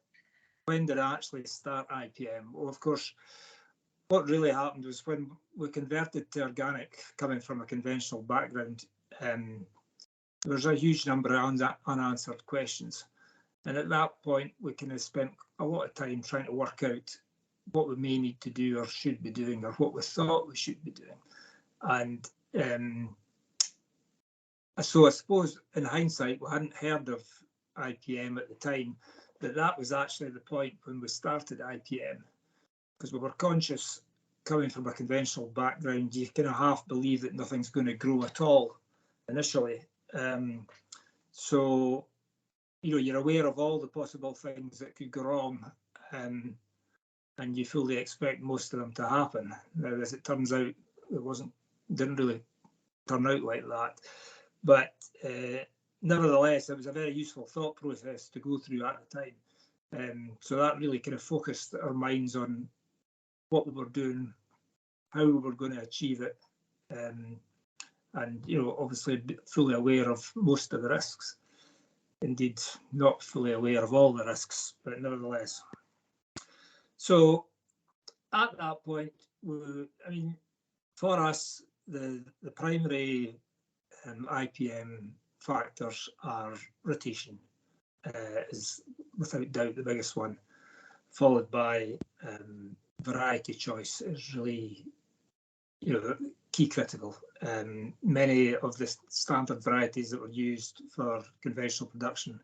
when did I actually start IPM? Well, of course, what really happened was when we converted to organic, coming from a conventional background, there was a huge number of unanswered questions. And at that point, we kind of spent a lot of time trying to work out what we may need to do or should be doing, or what we thought we should be doing. And so I suppose in hindsight, we hadn't heard of IPM at the time, but that was actually the point when we started IPM, because we were conscious, coming from a conventional background, you kind of half believe that nothing's going to grow at all initially. So, you know, you're aware of all the possible things that could go wrong, and you fully expect most of them to happen. Now, as it turns out, didn't really turn out like that. But nevertheless, it was a very useful thought process to go through at the time. So that really kind of focused our minds on what we were doing, how we were going to achieve it, and, you know, obviously fully aware of most of the risks. Indeed, not fully aware of all the risks, but nevertheless. So at that point, I mean, for us, the primary IPM factors are rotation, is without doubt the biggest one, followed by variety choice is really, you know, key critical. Many of the standard varieties that were used for conventional production,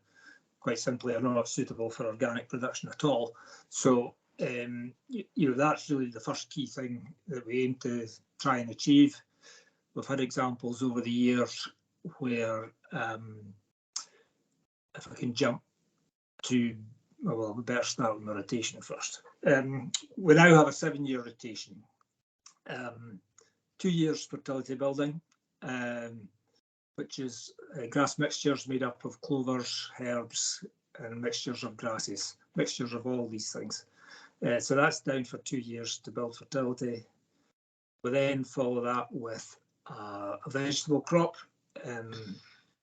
quite simply, are not suitable for organic production at all. So, you know, that's really the first key thing that we aim to try and achieve. We've had examples over the years where, if I can jump to, well, we better start with the rotation first. We now have a 7-year rotation. 2 years fertility building, which is grass mixtures made up of clovers, herbs, and mixtures of grasses, mixtures of all these things. So that's down for 2 years to build fertility. We then follow that with a vegetable crop,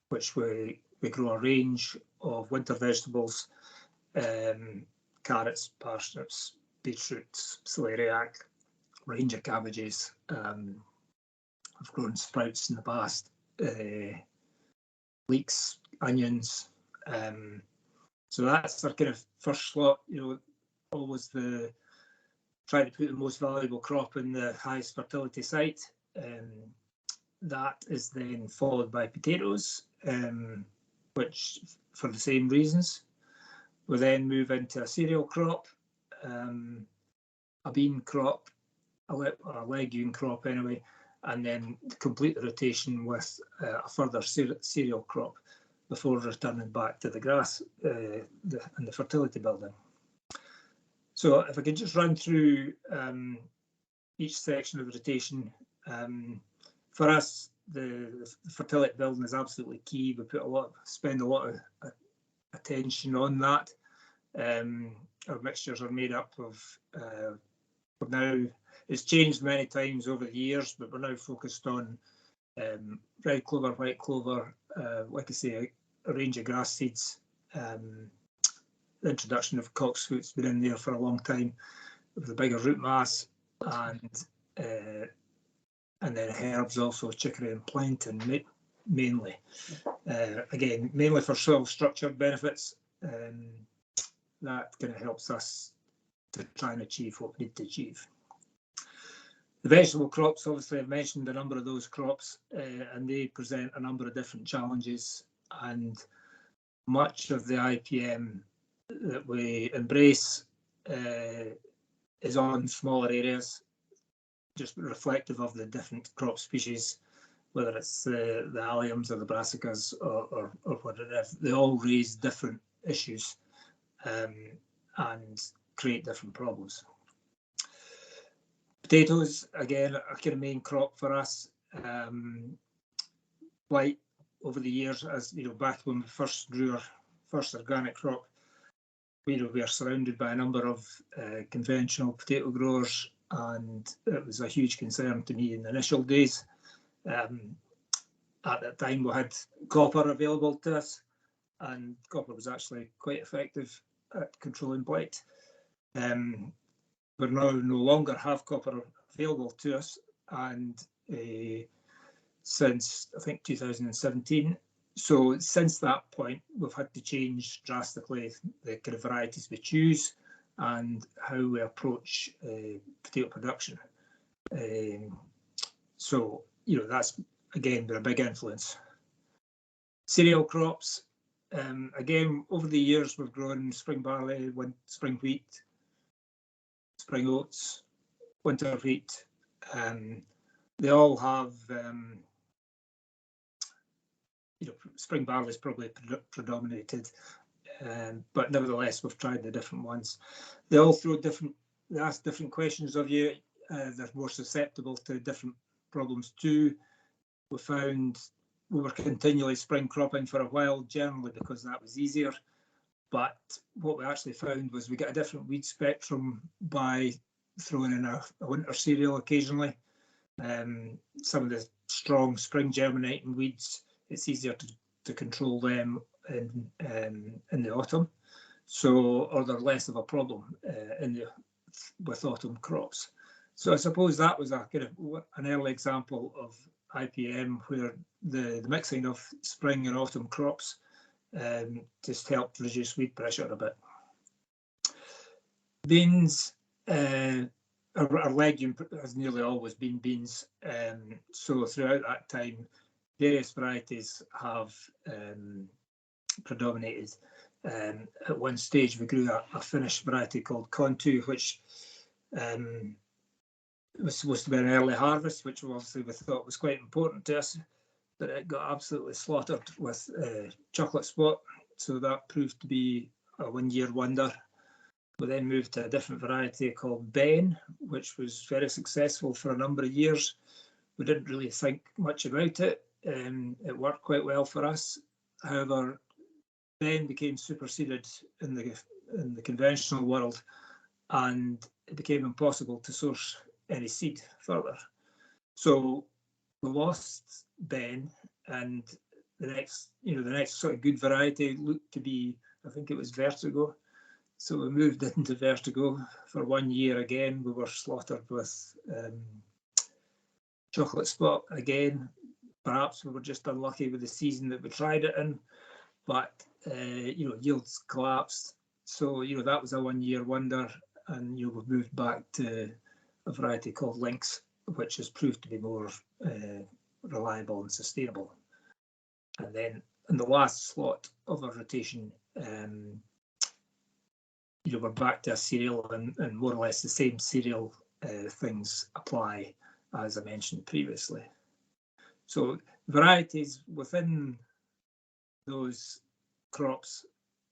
which we grow a range of winter vegetables, carrots, parsnips, beetroots, celeriac, range of cabbages. I've grown sprouts in the past, leeks, onions. So that's our kind of first slot, you know, always try to put the most valuable crop in the highest fertility site. That is then followed by potatoes, which for the same reasons. We then move into a cereal crop, a bean crop, a legume crop anyway, and then complete the rotation with a further cereal crop before returning back to the grass and the fertility building. So if I could just run through each section of the rotation. For us, the fertility building is absolutely key. We spend a lot of attention on that. Our mixtures are made up of, now it's changed many times over the years, but we're now focused on red clover, white clover, like I say, a range of grass seeds. The introduction of cocksfoot's been in there for a long time with a bigger root mass, and then herbs also, chicory and plantain mainly. Again, mainly for soil structure benefits. That kind of helps us to try and achieve what we need to achieve. The vegetable crops, obviously I've mentioned a number of those crops, and they present a number of different challenges, and much of the IPM that we embrace is on smaller areas, just reflective of the different crop species, whether it's the alliums or the brassicas or whatever. They all raise different issues and create different problems. Potatoes, again, a kind of main crop for us. Blight over the years, as you know, back when we first grew our first organic crop, we are surrounded by a number of conventional potato growers, and it was a huge concern to me in the initial days. At that time, we had copper available to us, and copper was actually quite effective at controlling blight. We now no longer have copper available to us, and since I think 2017. So since that point, we've had to change drastically the kind of varieties we choose and how we approach potato production. So, you know, that's again been a big influence. Cereal crops, again, over the years we've grown spring barley, spring wheat, spring oats, winter wheat. They all have, you know, spring barley is probably predominated, but nevertheless we've tried the different ones. They all throw different, they ask different questions of you. They're more susceptible to different problems too. We found we were continually spring cropping for a while, generally because that was easier. But what we actually found was we get a different weed spectrum by throwing in a winter cereal occasionally. Some of the strong spring germinating weeds, it's easier to control them in the autumn. So, or they're less of a problem with autumn crops. So I suppose that was a kind of an early example of IPM where the mixing of spring and autumn crops just helped reduce weed pressure a bit. Beans, our legume has nearly always been beans. So throughout that time, various varieties have predominated. At one stage, we grew a Finnish variety called Contu, which was supposed to be an early harvest, which obviously we thought was quite important to us, but it got absolutely slaughtered with chocolate spot. So that proved to be a one-year wonder. We then moved to a different variety called Ben, which was very successful for a number of years. We didn't really think much about it. It worked quite well for us. However, Ben became superseded in the conventional world, and it became impossible to source any seed further. So we lost Ben, and the next sort of good variety looked to be, I think it was Vertigo. So we moved into Vertigo for 1 year again. We were slaughtered with chocolate spot again. Perhaps we were just unlucky with the season that we tried it in, but you know, yields collapsed. So you know, that was a 1 year wonder, and you know, we've moved back to a variety called Lynx, which has proved to be more reliable and sustainable. And then in the last slot of our rotation, you know, we're back to a cereal, and more or less the same cereal things apply as I mentioned previously. So varieties within those crops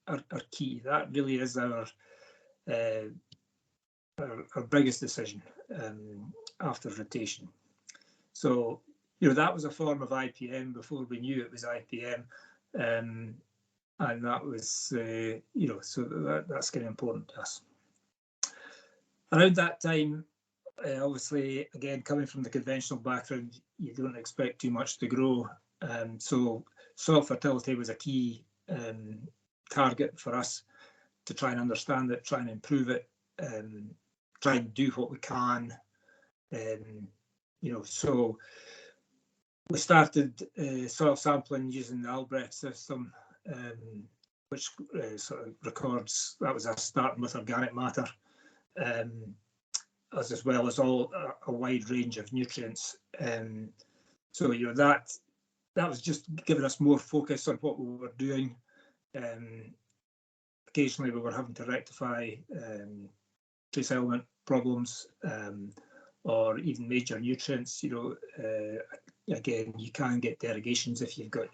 are key. That really is our biggest decision after rotation. So, you know, that was a form of IPM before we knew it was IPM. And that was, you know, so that's kind of important to us. Around that time, obviously, again, coming from the conventional background, you don't expect too much to grow. So soil fertility was a key target for us to try and understand it, try and improve it, try and do what we can. You know, so we started soil sampling using the Albrecht system, which sort of records, that was us starting with organic matter, as well as a wide range of nutrients. So you know, that was just giving us more focus on what we were doing. Occasionally we were having to rectify trace element problems, or even major nutrients. You know, again, you can get derogations if you've got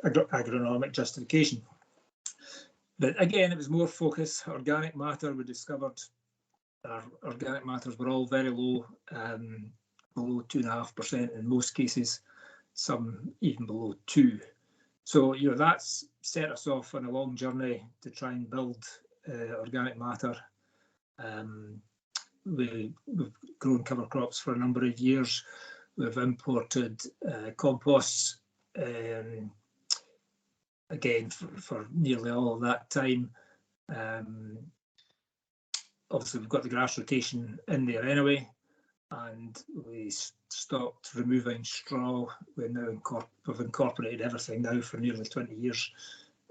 agronomic justification. But again, it was more focus. Organic matter we discovered our organic matters were all very low, below 2.5% in most cases, some even below 2%. So, you know, that's set us off on a long journey to try and build organic matter. We've grown cover crops for a number of years. We've imported composts, again, for nearly all of that time. Obviously, we've got the grass rotation in there anyway, and we stopped removing straw. We've incorporated everything now for nearly 20 years.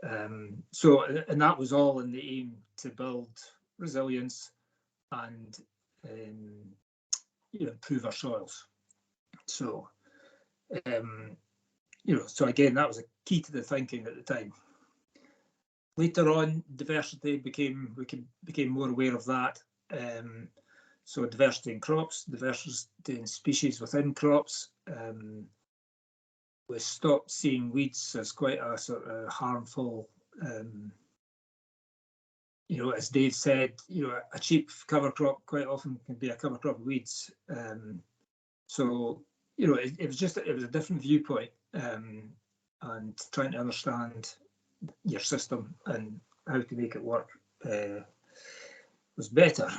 And that was all in the aim to build resilience and you know, improve our soils. So, you know, so again, that was a key to the thinking at the time. Later on, diversity became more aware of that. So diversity in crops, diversity in species within crops. We stopped seeing weeds as quite a sort of harmful, you know, as Dave said, you know, a cheap cover crop quite often can be a cover crop of weeds. So, you know, it was a different viewpoint, and trying to understand your system and how to make it work was better.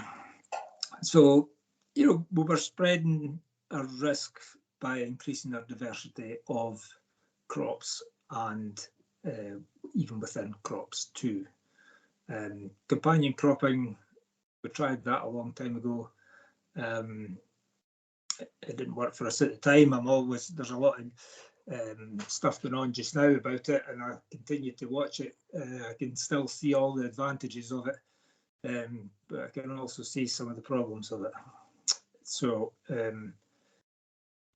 So, you know, we were spreading our risk by increasing our diversity of crops and even within crops too. Companion cropping, we tried that a long time ago. It didn't work for us at the time. There's a lot of stuff going on just now about it, and I continue to watch it. I can still see all the advantages of it, but I can also see some of the problems of it. So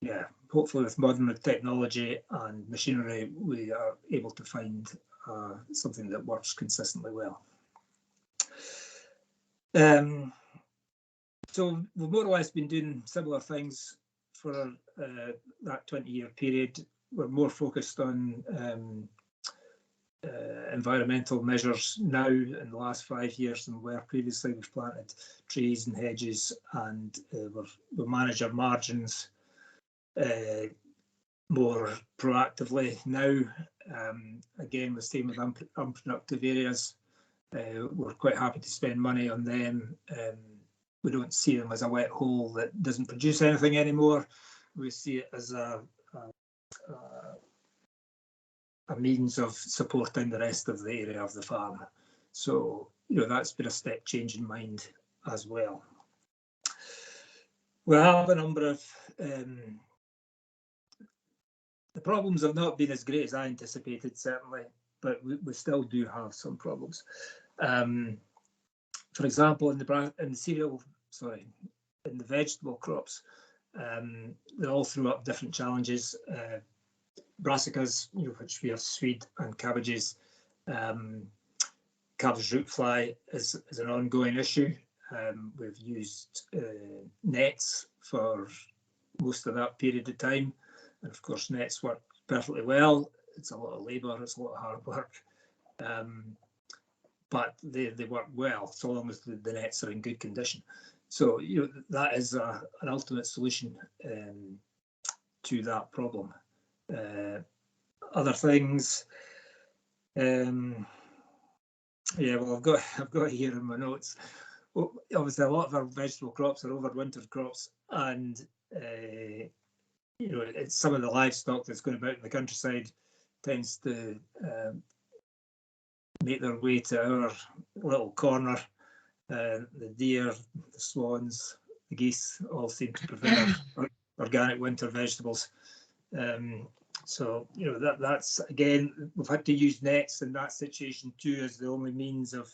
yeah, hopefully with modern technology and machinery, we are able to find something that works consistently well. So we've more or less been doing similar things for that 20-year period. We're more focused on environmental measures now in the last 5 years than we were previously. We've planted trees and hedges, and we manage our margins more proactively now. Again, the same with unproductive areas. We're quite happy to spend money on them. We don't see them as a wet hole that doesn't produce anything anymore. We see it as a means of supporting the rest of the area of the farm. So, you know, that's been a step change in mind as well. We have a number of the problems have not been as great as I anticipated, certainly, but we still do have some problems. For example, in the vegetable crops, they all threw up different challenges. Brassicas, you know, which we have swede and cabbages. Cabbage root fly is an ongoing issue. We've used nets for most of that period of time, and of course nets work perfectly well. It's a lot of labour, it's a lot of hard work, but they work well so long as the nets are in good condition. So, you know, that is an ultimate solution to that problem. Other things, yeah, well, I've got here in my notes. Well, obviously, a lot of our vegetable crops are overwintered crops, and you know, it's some of the livestock that's going about in the countryside tends to make their way to our little corner. The deer, the swans, the geese all seem to prefer organic winter vegetables. So, you know, that's again, we've had to use nets in that situation too as the only means of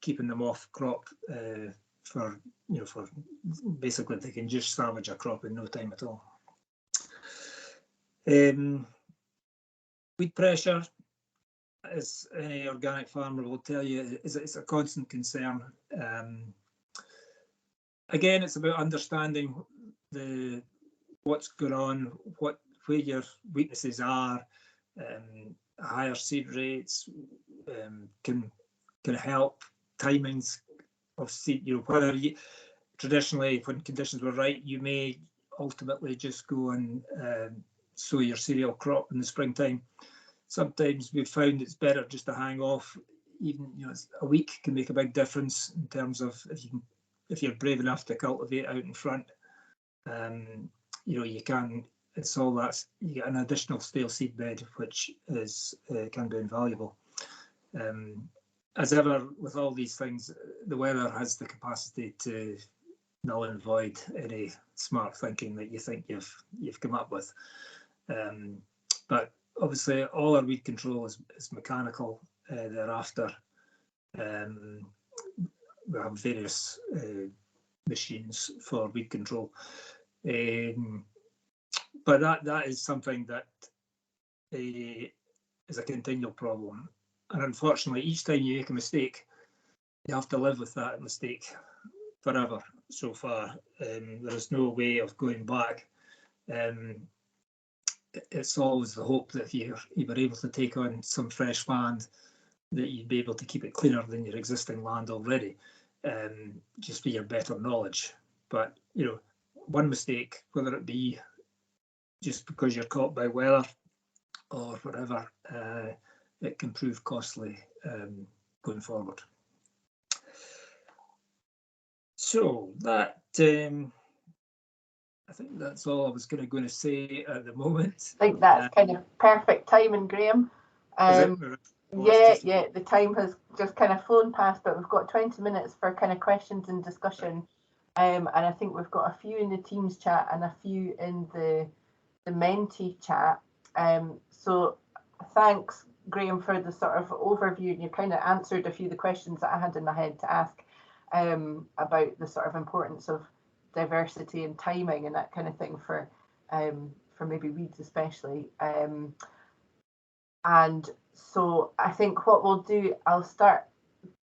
keeping them off crop for basically they can just salvage a crop in no time at all. Weed pressure, as any organic farmer will tell you, it's a constant concern. Again, it's about understanding what's going on, where your weaknesses are. Higher seed rates can help. Timing's seed. Whether traditionally, when conditions were right, you may ultimately just go and sow your cereal crop in the springtime. Sometimes we've found it's better just to hang off. Even a week can make a big difference in terms of if you're brave enough to cultivate out in front. You can. It's all that you get an additional stale seed bed, which can be invaluable. As ever with all these things, the weather has the capacity to null and void any smart thinking that you think you've come up with. But obviously, all our weed control is mechanical. Thereafter, we have various machines for weed control. But that is something that is a continual problem. And unfortunately, each time you make a mistake, you have to live with that mistake forever so far. There is no way of going back. It's always the hope that if you were able to take on some fresh land, that you'd be able to keep it cleaner than your existing land already, just for your better knowledge. But, one mistake, whether it be just because you're caught by weather or whatever, it can prove costly going forward. So that I think that's all I was going to say at the moment. I think that's kind of perfect timing, Graham. Yeah, the time has just kind of flown past, but we've got 20 minutes for kind of questions and discussion. And I think we've got a few in the Teams chat and a few in the Menti chat. So thanks, Graham, for the sort of overview. And you kind of answered a few of the questions that I had in my head to ask about the sort of importance of diversity and timing and that kind of thing for maybe weeds especially. And so I think what we'll do, I'll start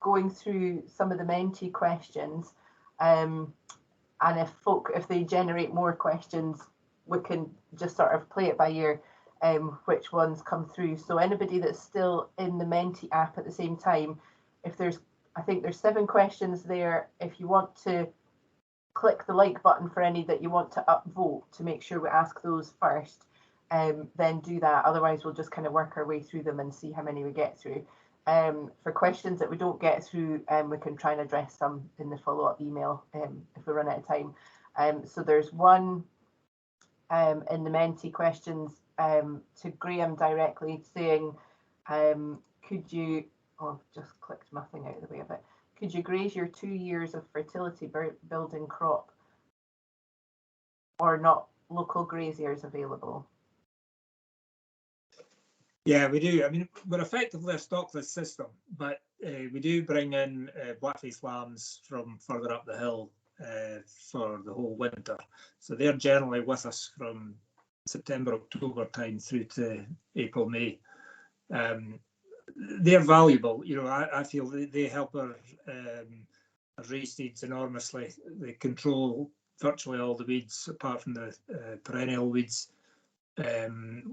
going through some of the Menti questions, and if they generate more questions, we can just sort of play it by ear, which ones come through. So anybody that's still in the Menti app at the same time, I think there's 7 questions there. If you want to click the like button for any that you want to upvote to make sure we ask those first, then do that. Otherwise, we'll just kind of work our way through them and see how many we get through. For questions that we don't get through, we can try and address some in the follow-up email if we run out of time. So there's one in the Menti questions to Graham directly saying, could you, I've just clicked my thing out of the way of it. Could you graze your 2 years of fertility building crop or not local graziers available? Yeah, we do. I mean, we're effectively a stockless system, but we do bring in black-faced lambs from further up the hill for the whole winter. So they're generally with us from September, October time through to April, May. They're valuable. I feel they help our race seeds enormously. They control virtually all the weeds apart from the perennial weeds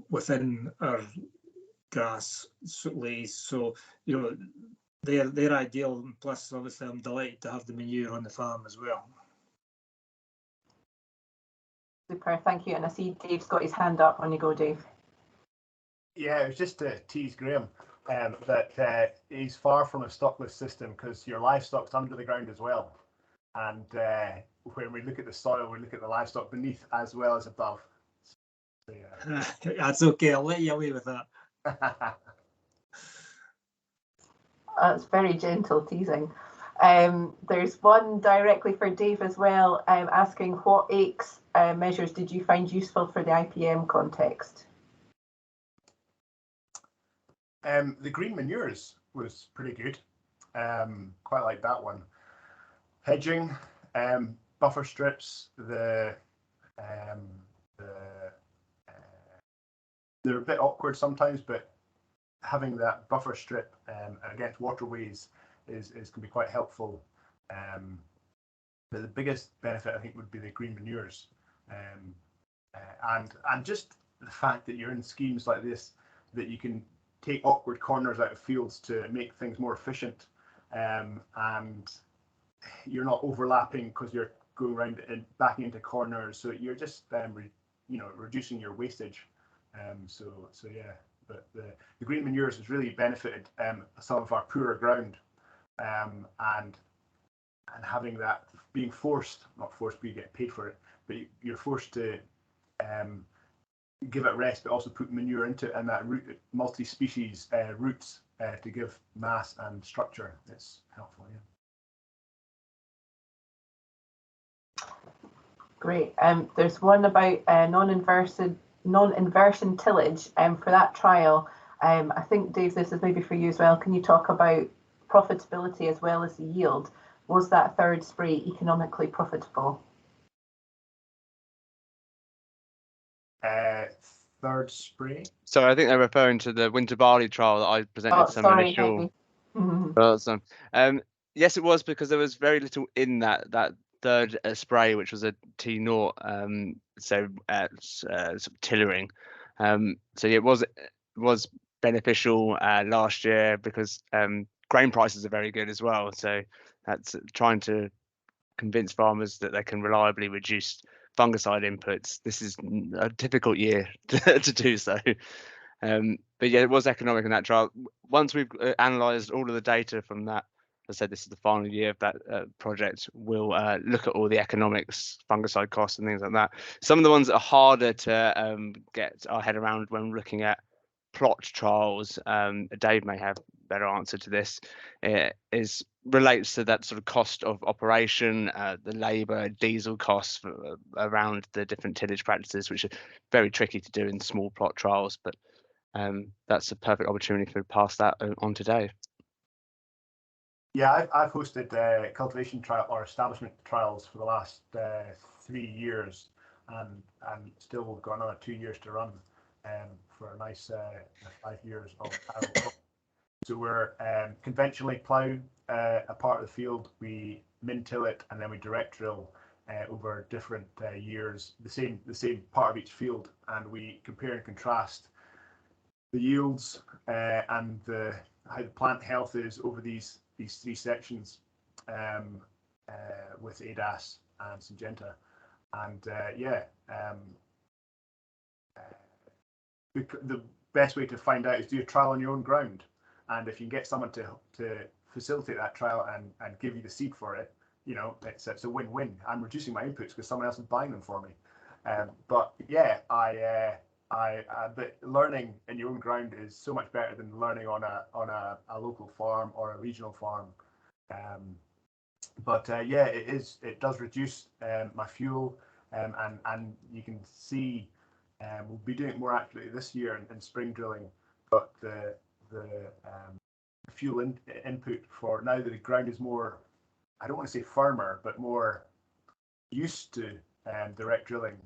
within our grass lays. So they're ideal. Plus, obviously, I'm delighted to have the manure on the farm as well. Super, thank you. And I see Dave's got his hand up. On you go, Dave. Yeah, it was just to tease Graham that he's far from a stockless system because your livestock's under the ground as well. And when we look at the soil, we look at the livestock beneath as well as above. So, yeah. That's okay. I'll let you away with that. That's very gentle teasing. There's one directly for Dave as well, asking what aches measures did you find useful for the IPM context? The green manures was pretty good. Quite like that one. Hedging, buffer strips, they're a bit awkward sometimes, but having that buffer strip against waterways can be quite helpful. But the biggest benefit, I think, would be the green manures, and just the fact that you're in schemes like this, that you can take awkward corners out of fields to make things more efficient, and you're not overlapping because you're going around and backing into corners. So you're just reducing your wastage. So yeah, but the green manures has really benefited some of our poorer ground, and having that, being forced, not forced, but you get paid for it, but you're forced to give it rest, but also put manure into it, and that multi-species roots to give mass and structure. It's helpful, yeah. Great. There's one about non-inversion tillage. For that trial, I think, Dave, this is maybe for you as well. Can you talk about profitability as well as the yield? Was that third spray economically profitable? Third spray? So I think they're referring to the winter barley trial that I presented some initial. Yes, it was, because there was very little in that third spray, which was a T0, sort of tillering. So yeah, it was beneficial last year, because grain prices are very good as well. So that's trying to convince farmers that they can reliably reduce fungicide inputs. This is a difficult year to do so. But yeah, it was economic in that trial. Once we've analysed all of the data from that, as I said, this is the final year of that project, we'll look at all the economics, fungicide costs and things like that. Some of the ones that are harder to get our head around when looking at plot trials, Dave may have a better answer to this, relates to that sort of cost of operation, the labour, diesel costs around the different tillage practices, which are very tricky to do in small plot trials. But that's a perfect opportunity to pass that on to Dave. Yeah, I've hosted cultivation trial or establishment trials for the last 3 years, and still got another 2 years to run for a nice 5 years of arable. So we're conventionally plough a part of the field, we min-till it, and then we direct drill over different years, the same part of each field, and we compare and contrast the yields and how the plant health is over these 3 sections with ADAS and Syngenta. And the best way to find out is do a trial on your own ground. And if you can get someone to facilitate that trial and give you the seed for it, it's a win-win. I'm reducing my inputs because someone else is buying them for me. But yeah, but learning in your own ground is so much better than learning on a local farm or a regional farm. Yeah, it does reduce my fuel, and you can see we'll be doing it more accurately this year in spring drilling. But the fuel input for now that the ground is more, I don't want to say firmer, but more used to direct drilling.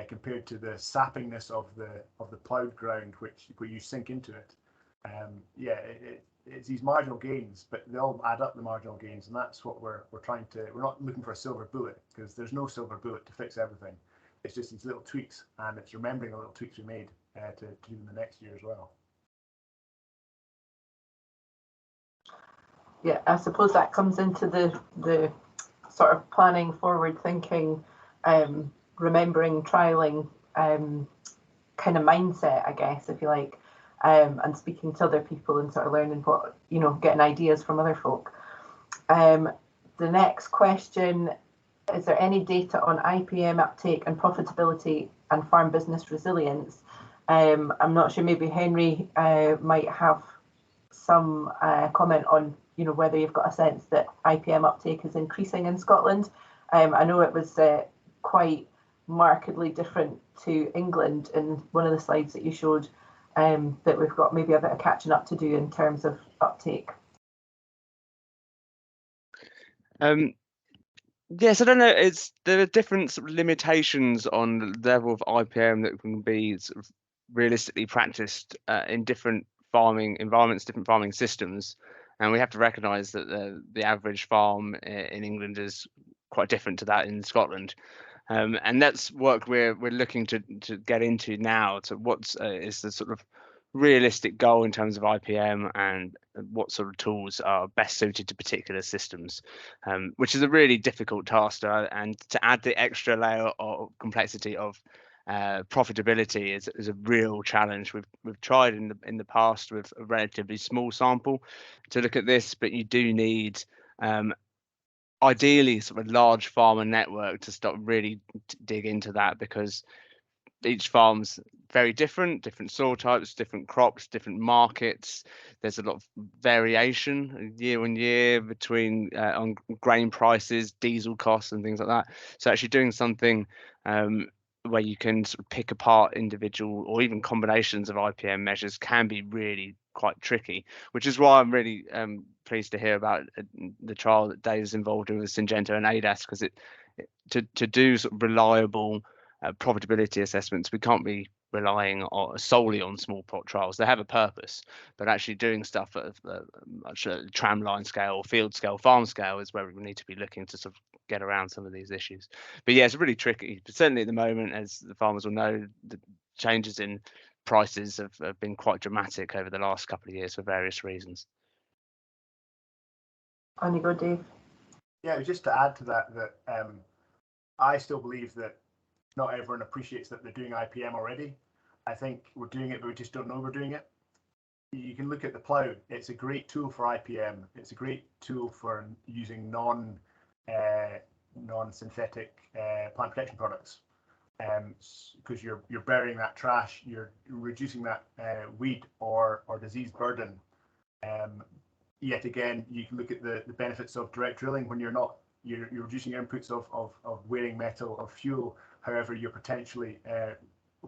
Compared to the sappiness of the ploughed ground, where you sink into it, it's these marginal gains, but they all add up, the marginal gains, and that's what we're trying to. We're not looking for a silver bullet, because there's no silver bullet to fix everything. It's just these little tweaks, and it's remembering the little tweaks we made to do them the next year as well. Yeah, I suppose that comes into the sort of planning, forward thinking, remembering, trialing kind of mindset, I guess, if you like, and speaking to other people and sort of learning what, getting ideas from other folk. The next question, is there any data on IPM uptake and profitability and farm business resilience? I'm not sure, maybe Henry might have some comment on, whether you've got a sense that IPM uptake is increasing in Scotland. I know it was quite markedly different to England in one of the slides that you showed, that we've got maybe a bit of catching up to do in terms of uptake. Yes, I don't know. There are different sort of limitations on the level of IPM that can be sort of realistically practiced in different farming environments, different farming systems, and we have to recognise that the average farm in England is quite different to that in Scotland. And that's work we're looking to get into now. So what is the sort of realistic goal in terms of IPM and what sort of tools are best suited to particular systems, which is a really difficult task. And to add the extra layer of complexity of profitability is a real challenge. We've tried in the past with a relatively small sample to look at this, but you do need ideally sort of a large farmer network to start really dig into that, because each farm's very different soil types, different crops, different markets. There's a lot of variation year on year between on grain prices, diesel costs and things like that. So actually doing something where you can sort of pick apart individual or even combinations of IPM measures can be really quite tricky, which is why I'm really pleased to hear about the trial that Dave's involved in with Syngenta and ADAS, because to do sort of reliable profitability assessments, we can't be relying solely on small plot trials. They have a purpose, but actually doing stuff at a much tramline scale, field scale, farm scale is where we need to be looking to sort of get around some of these issues. But yeah, it's really tricky. But certainly at the moment, as the farmers will know, the changes in prices have been quite dramatic over the last couple of years for various reasons. On you go, Dave. Yeah, just to add to that, I still believe that not everyone appreciates that they're doing IPM already. I think we're doing it, but we just don't know we're doing it. You can look at the plough. It's a great tool for IPM. It's a great tool for using non-synthetic plant protection products, because you're burying that trash, you're reducing that weed or disease burden. Yet again, you can look at the benefits of direct drilling when you're reducing your inputs of wearing metal, of fuel. However, you're potentially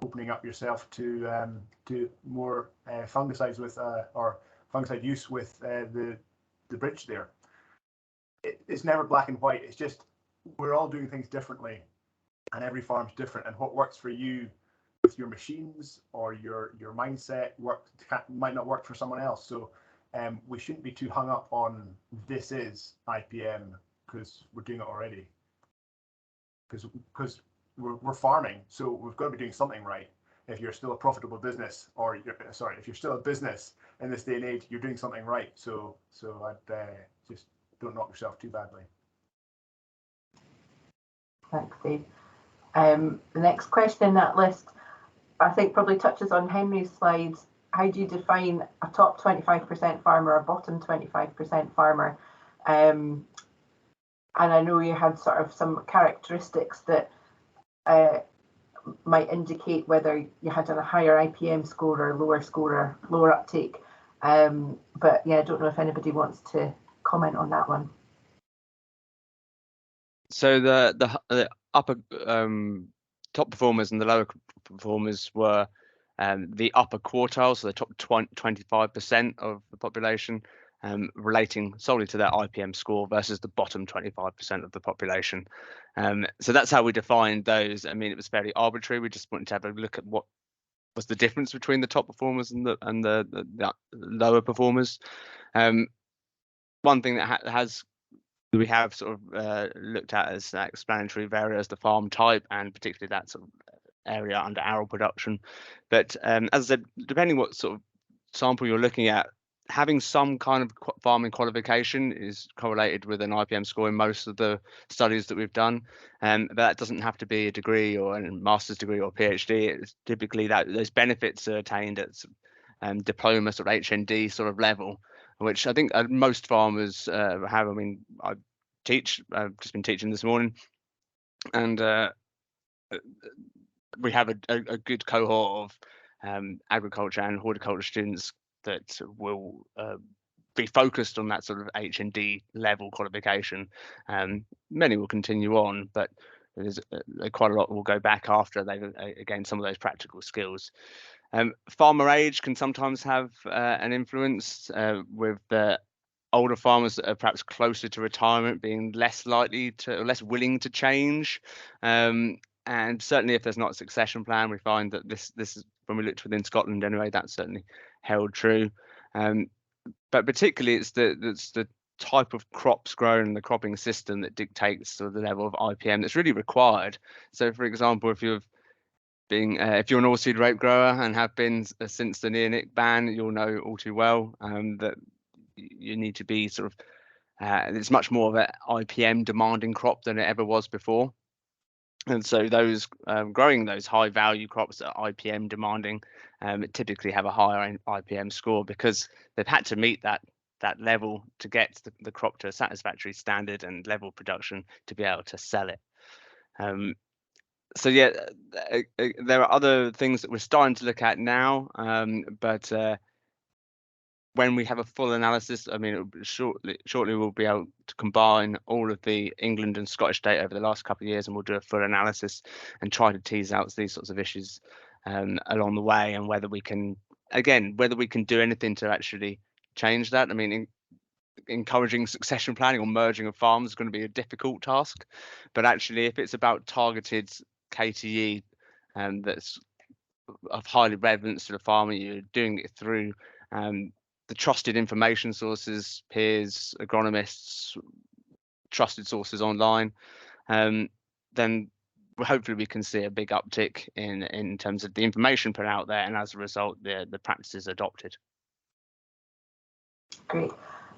opening up yourself to more fungicides or fungicide use with the bridge there. It's never black and white. It's just we're all doing things differently, and every farm's different. And what works for you with your machines or your mindset might not work for someone else. So we shouldn't be too hung up on this is IPM because we're doing it already. Because we're farming, so we've got to be doing something right. If you're still a profitable business, or if you're still a business in this day and age, you're doing something right. So I'd just don't knock yourself too badly. Thanks, Dave. The next question in that list, I think, probably touches on Henry's slides. How do you define a top 25% farmer or bottom 25% farmer? And I know you had sort of some characteristics that might indicate whether you had a higher IPM score or lower score or lower uptake. But yeah, I don't know if anybody wants to comment on that one. So the upper top performers and the lower performers were the upper quartile, so the top 25% of the population, relating solely to their IPM score versus the bottom 25% of the population. So that's how we defined those. I mean, it was fairly arbitrary. We just wanted to have a look at what was the difference between the top performers and the lower performers. One thing that we have sort of looked at as explanatory variables, the farm type, and particularly that sort of area under arable production. But as I said, depending what sort of sample you're looking at, having some kind of farming qualification is correlated with an IPM score in most of the studies that we've done. But that doesn't have to be a degree or a master's degree or PhD. It's typically that those benefits are attained at diploma sort of HND sort of level, which I think most farmers have. I mean, I've just been teaching this morning, and we have a good cohort of agriculture and horticulture students that will be focused on that sort of HND level qualification. Many will continue on, but there's quite a lot will go back after they've gained some of those practical skills. Farmer age can sometimes have an influence, with the older farmers that are perhaps closer to retirement being less likely to or less willing to change. And certainly if there's not a succession plan, we find that this is, when we looked within Scotland anyway, that's certainly held true. But particularly it's the type of crops grown and the cropping system that dictates sort of the level of IPM that's really required. So for example, if you've being if you're an oilseed rape grower and have been since the neonic ban, you'll know all too well that you need to be sort of it's much more of an IPM demanding crop than it ever was before. And so those growing those high value crops that are IPM demanding typically have a higher IPM score because they've had to meet that level to get the crop to a satisfactory standard and level production to be able to sell it. So yeah, there are other things that we're starting to look at now, but when we have a full analysis, I mean, shortly we'll be able to combine all of the England and Scottish data over the last couple of years, and we'll do a full analysis and try to tease out these sorts of issues along the way, and whether we can do anything to actually change that. I mean, encouraging succession planning or merging of farms is going to be a difficult task, but actually, if it's about targeted KTE that's of highly relevance to the farmer, you're doing it through the trusted information sources, peers, agronomists, trusted sources online, then hopefully we can see a big uptick in terms of the information put out there, and as a result, the practices adopted. Great.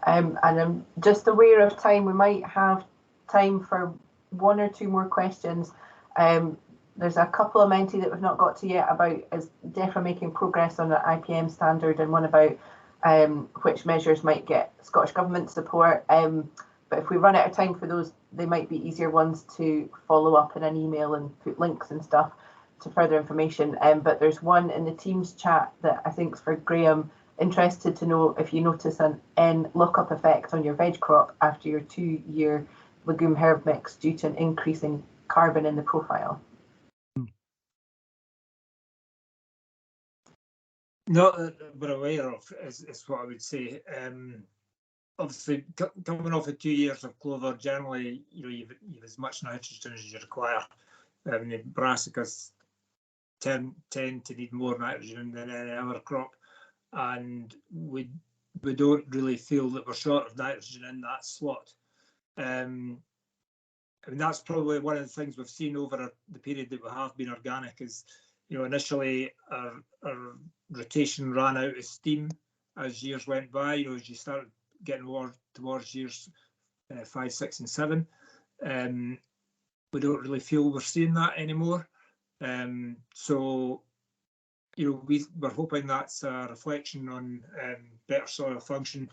And I'm just aware of time. We might have time for one or two more questions. There's a couple of Menti that we've not got to yet about is DEFRA making progress on an IPM standard, and one about which measures might get Scottish Government support. But if we run out of time for those, they might be easier ones to follow up in an email and put links and stuff to further information. But there's one in the Teams chat that I think is for Graham. Interested to know if you notice an N lookup effect on your veg crop after your 2-year legume herb mix due to an increase in carbon in the profile. Not that we're aware of, is what I would say. Obviously, coming off of 2 years of clover, generally, you've as much nitrogen as you require. The brassicas tend to need more nitrogen than any other crop, and we don't really feel that we're short of nitrogen in that slot. I mean, that's probably one of the things we've seen over the period that we have been organic is, initially our rotation ran out of steam as years went by. As you started getting more towards years 5, 6, and 7, we don't really feel we're seeing that anymore. So, we're hoping that's a reflection on better soil function,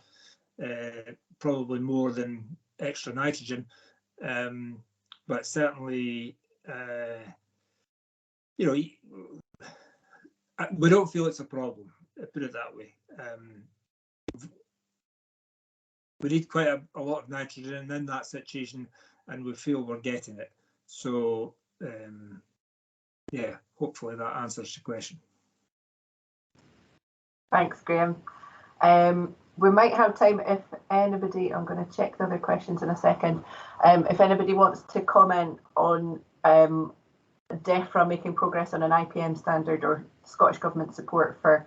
probably more than extra nitrogen, but certainly, we don't feel it's a problem, put it that way. We need quite a lot of nitrogen in that situation, and we feel we're getting it. So, yeah, hopefully that answers your question. Thanks, Graham. We might have time if anybody, I'm going to check the other questions in a second, if anybody wants to comment on DEFRA making progress on an IPM standard or Scottish Government support for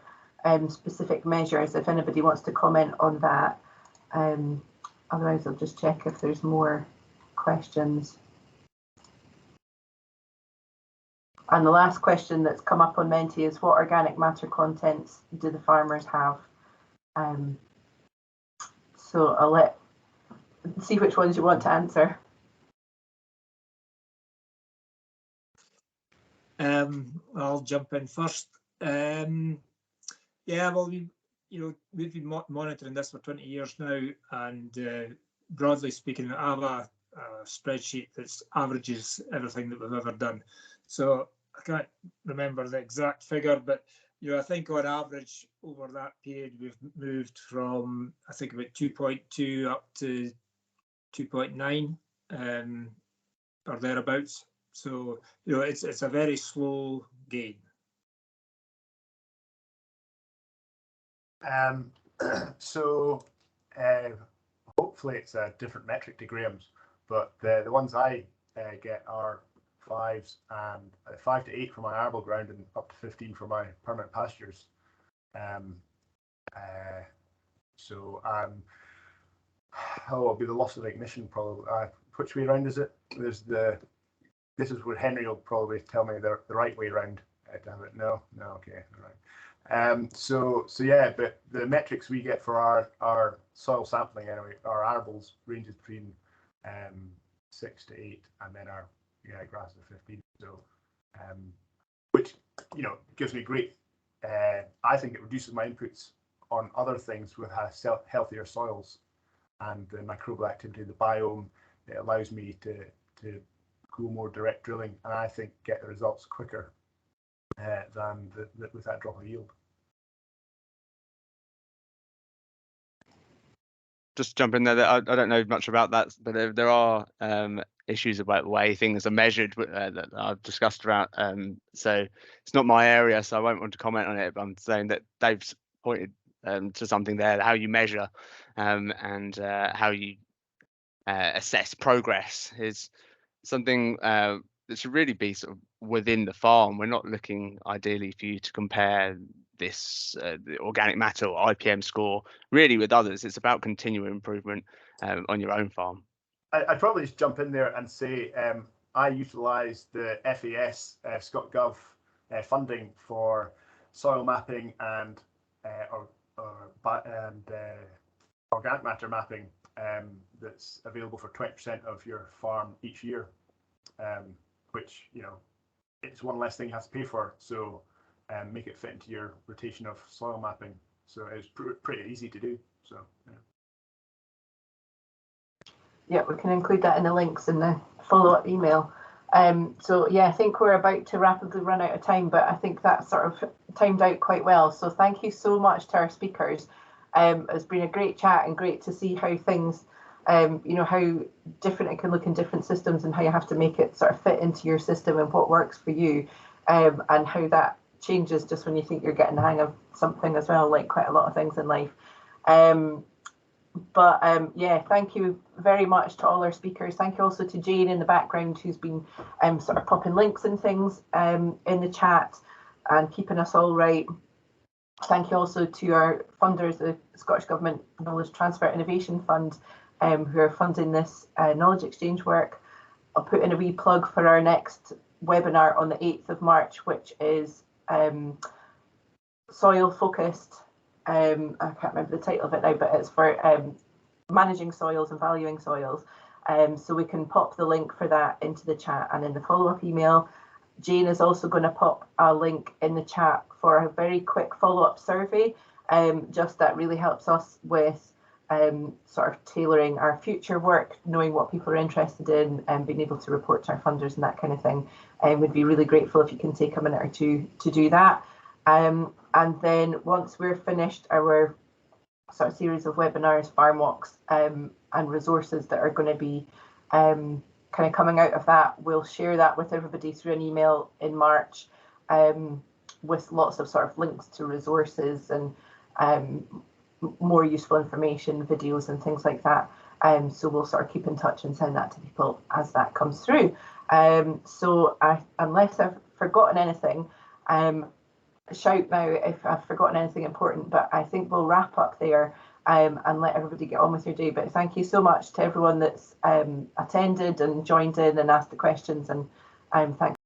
specific measures, if anybody wants to comment on that. Otherwise, I'll just check if there's more questions. And the last question that's come up on Menti is, what organic matter contents do the farmers have? So I'll see which ones you want to answer. I'll jump in first. Yeah, well, we've been monitoring this for 20 years now, and broadly speaking, I have a spreadsheet that averages everything that we've ever done. So I can't remember the exact figure, but I think on average over that period we've moved from, I think, about 2.2 up to 2.9 or thereabouts. So it's a very slow gain. So hopefully it's a different metric to Graham's, but the ones I get are 5s and 5 to 8 for my arable ground and up to 15 for my permanent pastures. It'll be the loss of ignition probably. Which way around is it? This is where Henry will probably tell me the right way around. Damn it, no, okay, all right. So yeah, but the metrics we get for our soil sampling anyway, our arables ranges between 6 to 8, and then our grasses are 15. So, which gives me great. I think it reduces my inputs on other things with healthier soils and the microbial activity of the biome. It allows me to go more direct drilling, and I think get the results quicker than with that drop of yield. Just jump in there. I don't know much about that, but there are issues about the way things are measured that I've discussed about. So it's not my area, so I won't want to comment on it. But I'm saying that Dave's pointed to something there, how you measure and how you assess progress is something that should really be sort of within the farm. We're not looking ideally for you to compare this the organic matter or IPM score really with others. It's about continual improvement on your own farm. I'd probably just jump in there and say I utilise the FAS ScotGov funding for soil mapping and organic matter mapping that's available for 20% of your farm each year, which it's one less thing you have to pay for. So make it fit into your rotation of soil mapping. So it's pretty easy to do. So yeah, we can include that in the links in the follow-up email. So yeah, I think we're about to rapidly run out of time, but I think that's sort of timed out quite well. So thank you so much to our speakers. It's been a great chat and great to see how things, how different it can look in different systems and how you have to make it sort of fit into your system and what works for you, and how that changes just when you think you're getting the hang of something as well, like quite a lot of things in life. Yeah, thank you very much to all our speakers. Thank you also to Jane in the background, who's been sort of popping links and things in the chat and keeping us all right. Thank you also to our funders, the Scottish Government Knowledge Transfer Innovation Fund, who are funding this knowledge exchange work. I'll put in a wee plug for our next webinar on the 8th of March, which is soil focused. I can't remember the title of it now, but it's for managing soils and valuing soils. So we can pop the link for that into the chat and in the follow-up email. Jane is also going to pop a link in the chat for a very quick follow-up survey, just that really helps us with sort of tailoring our future work, knowing what people are interested in and being able to report to our funders and that kind of thing. We'd be really grateful if you can take a minute or two to do that. And then once we're finished our sort of series of webinars, farm walks, and resources that are going to be kind of coming out of that, we'll share that with everybody through an email in March, with lots of sort of links to resources and more useful information, videos and things like that. So we'll sort of keep in touch and send that to people as that comes through. So unless I've forgotten anything, shout now if I've forgotten anything important, but I think we'll wrap up there and let everybody get on with your day. But thank you so much to everyone that's attended and joined in and asked the questions, and thanks